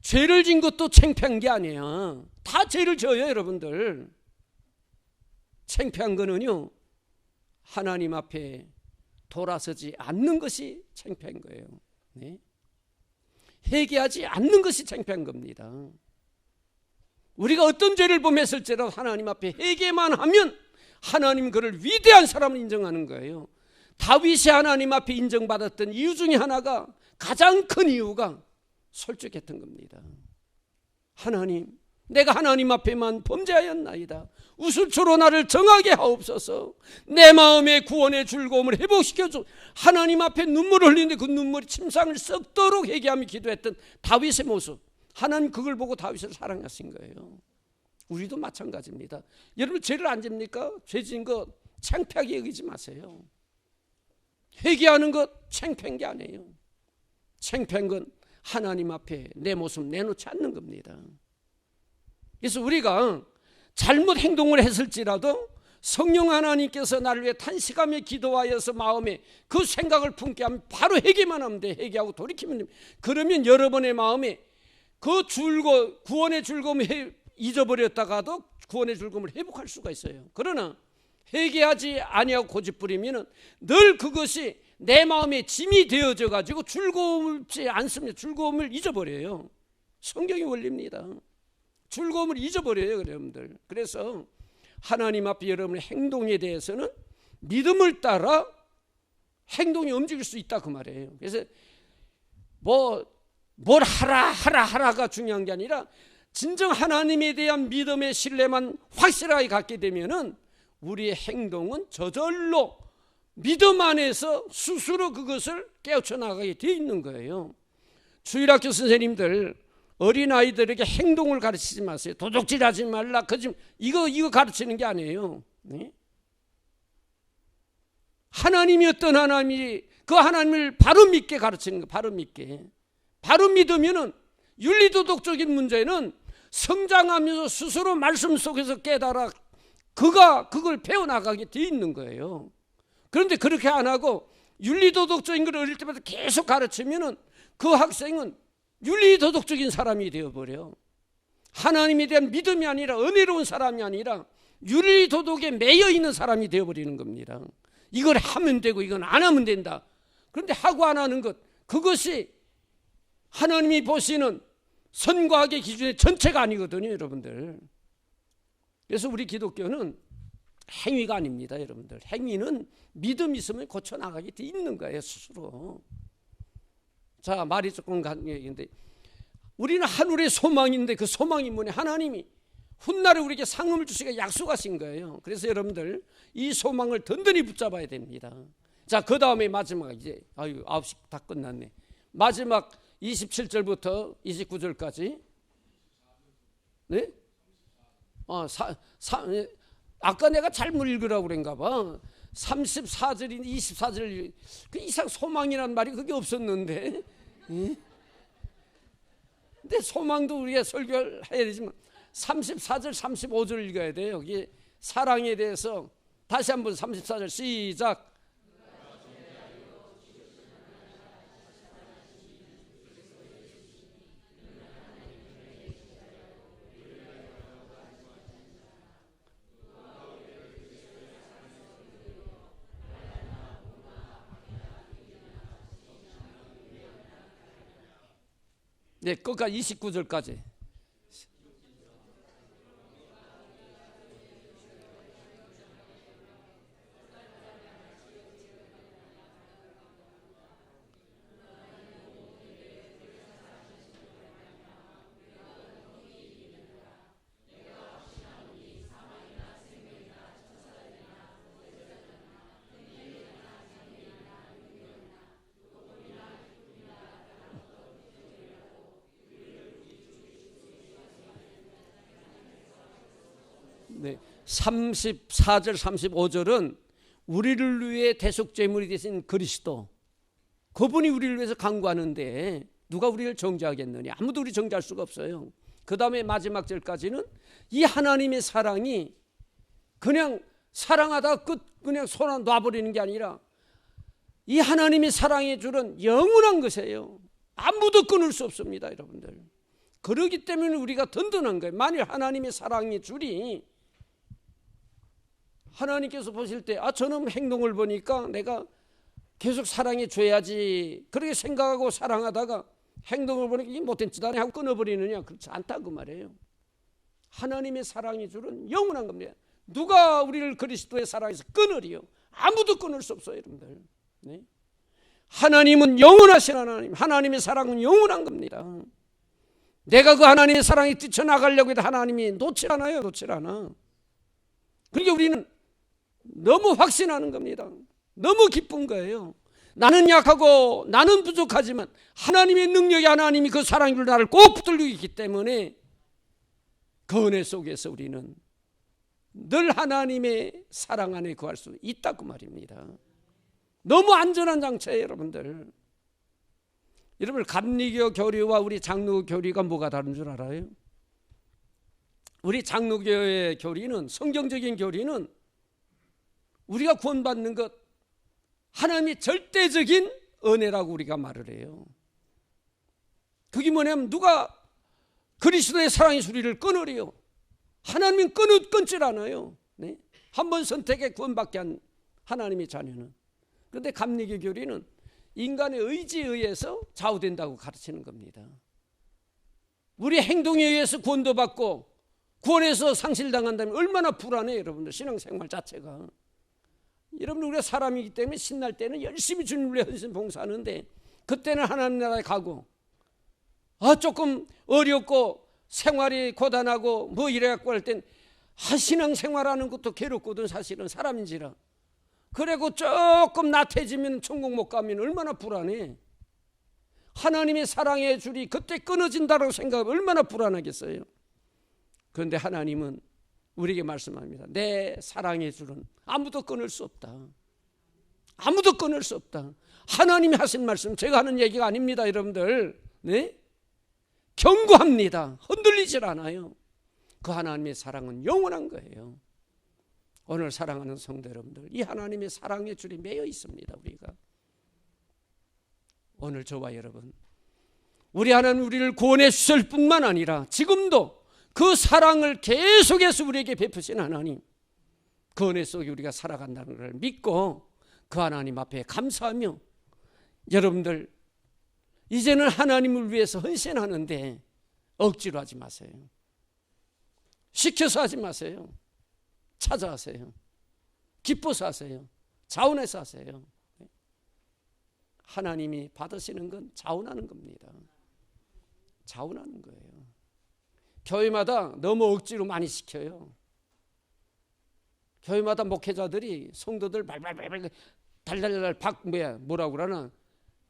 죄를 진 것도 창피한 게 아니에요. 다 죄를 져요. 여러분들, 창피한 거는요 하나님 앞에 돌아서지 않는 것이 창피한 거예요. 네? 회개하지 않는 것이 창피한 겁니다. 우리가 어떤 죄를 범했을지라도 하나님 앞에 회개만 하면 하나님 그를 위대한 사람을 인정하는 거예요. 다윗이 하나님 앞에 인정받았던 이유 중에 하나가, 가장 큰 이유가 솔직했던 겁니다. 하나님, 내가 하나님 앞에만 범죄하였나이다. 우슬초로 나를 정하게 하옵소서. 내 마음의 구원의 즐거움을 회복시켜줘. 하나님 앞에 눈물을 흘리는데 그 눈물이 침상을 썩도록 회개하며 기도했던 다윗의 모습, 하나님 그걸 보고 다윗을 사랑하신 거예요. 우리도 마찬가지입니다. 여러분, 죄를 안 집니까? 죄 지은 거 창피하게 여기지 마세요. 회개하는 것 창피한 게 아니에요. 창피한 건 하나님 앞에 내 모습 내놓지 않는 겁니다. 그래서 우리가 잘못 행동을 했을지라도 성령 하나님께서 나를 위해 탄식하며 기도하여서 마음에 그 생각을 품게 하면 바로 회개만 하면 돼. 회개하고 돌이키면 됩니다. 그러면 여러분의 마음에 그 구원의 즐거움을 잊어버렸다가도 구원의 즐거움을 회복할 수가 있어요. 그러나 회개하지 아니하고 고집부리면 늘 그것이 내 마음에 짐이 되어져 가지고 즐거움지 않습니다. 즐거움을 잊어버려요. 성경의 원리입니다. 즐거움을 잊어버려요, 여러분들. 그래서 하나님 앞에 여러분의 행동에 대해서는 믿음을 따라 행동이 움직일 수 있다 그 말이에요. 그래서 뭘 하라가 중요한 게 아니라 진정 하나님에 대한 믿음의 신뢰만 확실하게 갖게 되면은 우리의 행동은 저절로 믿음 안에서 스스로 그것을 깨우쳐 나가게 되어 있는 거예요. 주일학교 선생님들 어린아이들에게 행동을 가르치지 마세요. 도둑질하지 말라, 이거 가르치는 게 아니에요. 네? 하나님이 어떤 하나님이 그 하나님을 바로 믿게 가르치는 거, 바로 믿게. 바로 믿으면은 윤리도덕적인 문제는 성장하면서 스스로 말씀 속에서 깨달아 그걸 배워나가게 돼 있는 거예요. 그런데 그렇게 안 하고 윤리도덕적인 걸 어릴 때마다 계속 가르치면은 그 학생은 윤리도덕적인 사람이 되어버려. 하나님에 대한 믿음이 아니라, 은혜로운 사람이 아니라 윤리도덕에 매여 있는 사람이 되어버리는 겁니다. 이걸 하면 되고 이건 안 하면 된다. 그런데 하고 안 하는 것, 그것이 하나님이 보시는 선과 악의 기준의 전체가 아니거든요, 여러분들. 그래서 우리 기독교는 행위가 아닙니다, 여러분들. 행위는 믿음 있으면 고쳐나가게 돼 있는 거예요, 스스로. 자, 말이 조금 간격인데, 우리는 하늘의 소망인데 그 소망이 뭐냐? 하나님이 훗날에 우리에게 상음을 주시고 약속하신 거예요. 그래서 여러분들 이 소망을 든든히 붙잡아야 됩니다. 자, 그 다음에 마지막, 이제 9시 다 끝났네. 마지막 27절부터 29절까지. 네? 아까 내가 잘못 읽으라고 그런가 봐. 34절인데 24절, 그 이상 소망이란 말이 그게 없었는데. 근데 소망도 우리가 설교를 해야 되지만 34절 35절 읽어야 돼요. 여기 사랑에 대해서 다시 한번 34절 시작. 네, 끝까지 29절까지. 네, 34절 35절은 우리를 위해 대속제물이 되신 그리스도, 그분이 우리를 위해서 강구하는데 누가 우리를 정죄하겠느냐? 아무도 우리 정죄할 수가 없어요. 그 다음에 마지막 절까지는 이 하나님의 사랑이 그냥 사랑하다 그냥 손 놔버리는 게 아니라 이 하나님의 사랑의 줄은 영원한 것이에요. 아무도 끊을 수 없습니다, 여러분들. 그러기 때문에 우리가 든든한 거예요. 만일 하나님의 사랑의 줄이, 하나님께서 보실 때 저놈 행동을 보니까 내가 계속 사랑해 줘야지 그렇게 생각하고 사랑하다가 행동을 보니까 이 못된 짓 하네 하고 끊어버리느냐? 그렇지 않다고 말해요. 하나님의 사랑의 줄은 영원한 겁니다. 누가 우리를 그리스도의 사랑에서 끊으리요? 아무도 끊을 수 없어요, 여러분들. 네? 하나님은 영원하신 하나님, 하나님의 사랑은 영원한 겁니다. 내가 그 하나님의 사랑에 뛰쳐나가려고 해도 하나님이 놓질 않아요. 놓질 않아. 그러니까 우리는 너무 확신하는 겁니다. 너무 기쁜 거예요. 나는 약하고 나는 부족하지만 하나님의 능력이, 하나님이 그 사랑으로 나를 꼭 붙들고 있기 때문에 그 은혜 속에서 우리는 늘 하나님의 사랑 안에 거할 수 있다고 말입니다. 너무 안전한 장치예요, 여러분들. 여러분, 감리교 교리와 우리 장로교 교리가 뭐가 다른 줄 알아요? 우리 장로교의 교리는, 성경적인 교리는 우리가 구원받는 것, 하나님의 절대적인 은혜라고 우리가 말을 해요. 그게 뭐냐면 누가 그리스도의 사랑의 수리를 끊으리요? 하나님은 끊질 않아요. 네? 한 번 선택에 구원받게 한 하나님의 자녀는. 그런데 감리교 교리는 인간의 의지에 의해서 좌우된다고 가르치는 겁니다. 우리 행동에 의해서 구원도 받고 구원에서 상실당한다면 얼마나 불안해요, 여러분들. 신앙생활 자체가. 여러분, 우리가 사람이기 때문에 신날 때는 열심히 주님을 위해 헌신 봉사하는데 그때는 하나님 나라에 가고 조금 어렵고 생활이 고단하고 뭐 이래갖고 할 땐 신앙생활하는 것도 괴롭거든. 사실은 사람인지라. 그리고 조금 나태해지면 천국 못 가면 얼마나 불안해. 하나님의 사랑의 줄이 그때 끊어진다고 생각하면 얼마나 불안하겠어요. 그런데 하나님은 우리에게 말씀합니다. 내 사랑의 줄은 아무도 끊을 수 없다. 아무도 끊을 수 없다. 하나님이 하신 말씀, 제가 하는 얘기가 아닙니다, 여러분들. 네? 견고합니다. 흔들리질 않아요. 그 하나님의 사랑은 영원한 거예요. 오늘 사랑하는 성도 여러분들, 이 하나님의 사랑의 줄이 매여 있습니다. 우리가 오늘 저와 여러분, 우리 하나님 우리를 구원해 주실 뿐만 아니라 지금도 그 사랑을 계속해서 우리에게 베푸신 하나님, 그 은혜 속에 우리가 살아간다는 걸 믿고 그 하나님 앞에 감사하며, 여러분들 이제는 하나님을 위해서 헌신하는데 억지로 하지 마세요. 시켜서 하지 마세요. 찾아하세요. 기뻐서 하세요. 자원해서 하세요. 하나님이 받으시는 건 자원하는 겁니다. 자원하는 거예요. 교회마다 너무 억지로 많이 시켜요. 교회마다 목회자들이 성도들 발발발발 달달달 뭐라고 그러나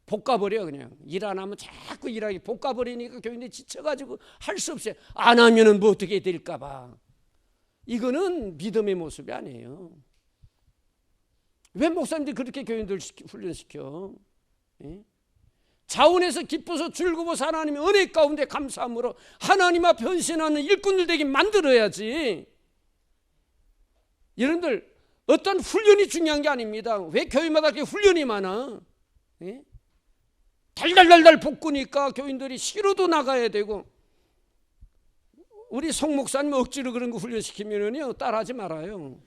볶아버려. 그냥 일 안 하면 자꾸 일하기 볶아버리니까 교인들이 지쳐가지고 할 수 없어요. 안 하면은 뭐 어떻게 될까 봐. 이거는 믿음의 모습이 아니에요. 왜 목사님들이 그렇게 교인들 훈련시켜? 예? 자원해서 기뻐서 즐거워서 하나님의 은혜 가운데 감사함으로 하나님 앞에 헌신하는 일꾼들 되게 만들어야지. 여러분들, 어떤 훈련이 중요한 게 아닙니다. 왜 교회마다 그렇게 훈련이 많아? 예? 달달달달 볶으니까 교인들이 싫어도 나가야 되고, 우리 송 목사님 억지로 그런 거 훈련시키면요 따라하지 말아요.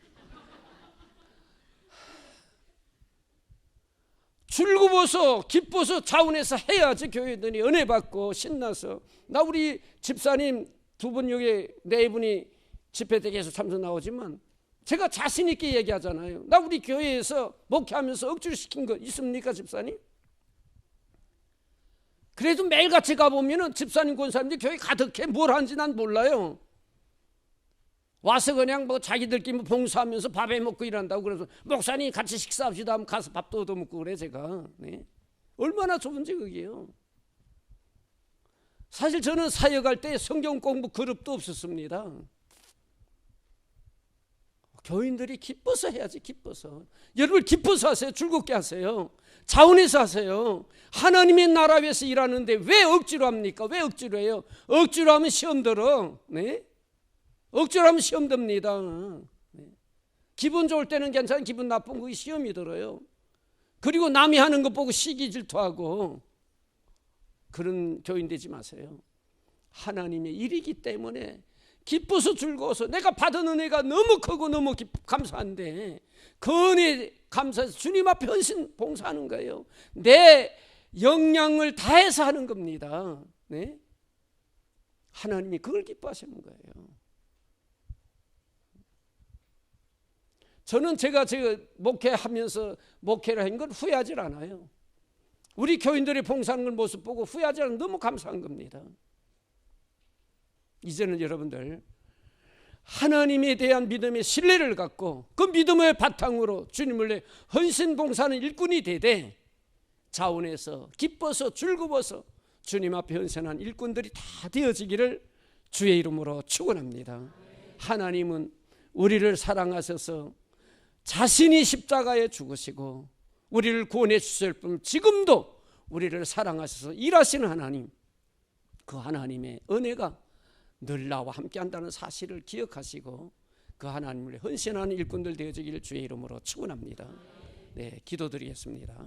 즐거워서 기뻐서 자원해서 해야지 교회들이 은혜 받고 신나서. 나 우리 집사님 두 분 여기 네 분이 집회 때 계속 참석 나오지만 제가 자신 있게 얘기하잖아요. 나 우리 교회에서 목회하면서 억지로 시킨 거 있습니까, 집사님? 그래도 매일같이 가보면은 집사님 권사님들이 교회 가득해. 뭘 하는지 난 몰라요. 와서 그냥 뭐 자기들끼리 봉사하면서 밥해 먹고 일한다고. 그래서 목사님 같이 식사합시다 하면 가서 밥도 얻어먹고 그래 제가. 네. 얼마나 좋은지 그게요. 사실 저는 사역할 때 성경 공부 그룹도 없었습니다. 교인들이 기뻐서 해야지. 기뻐서. 여러분 기뻐서 하세요. 즐겁게 하세요. 자원해서 하세요. 하나님의 나라 위해서 일하는데 왜 억지로 합니까? 왜 억지로 해요? 억지로 하면 시험 들어. 네? 억지로 하면 시험 듭니다. 네. 기분 좋을 때는 괜찮아. 기분 나쁜 거 시험이 들어요. 그리고 남이 하는 것 보고 시기 질투하고 그런 교인 되지 마세요. 하나님의 일이기 때문에 기뻐서 즐거워서 내가 받은 은혜가 너무 크고 너무 감사한데 그 은혜 감사해서 주님 앞에 헌신 봉사하는 거예요. 내 역량을 다해서 하는 겁니다. 네? 하나님이 그걸 기뻐하시는 거예요. 저는 제가 목회하면서 목회를 한 건 후회하지 않아요. 우리 교인들이 봉사하는 걸 모습 보고 후회하지 않아요. 너무 감사한 겁니다. 이제는 여러분들 하나님에 대한 믿음의 신뢰를 갖고 그 믿음의 바탕으로 주님을 위해 헌신 봉사하는 일꾼이 되되 자원해서 기뻐서 즐거워서 주님 앞에 헌신한 일꾼들이 다 되어지기를 주의 이름으로 축원합니다. 하나님은 우리를 사랑하셔서 자신이 십자가에 죽으시고 우리를 구원해 주실 뿐 지금도 우리를 사랑하셔서 일하시는 하나님, 그 하나님의 은혜가 늘 나와 함께한다는 사실을 기억하시고 그 하나님을 헌신하는 일꾼들 되어지기를 주의 이름으로 축원합니다. 네, 기도드리겠습니다.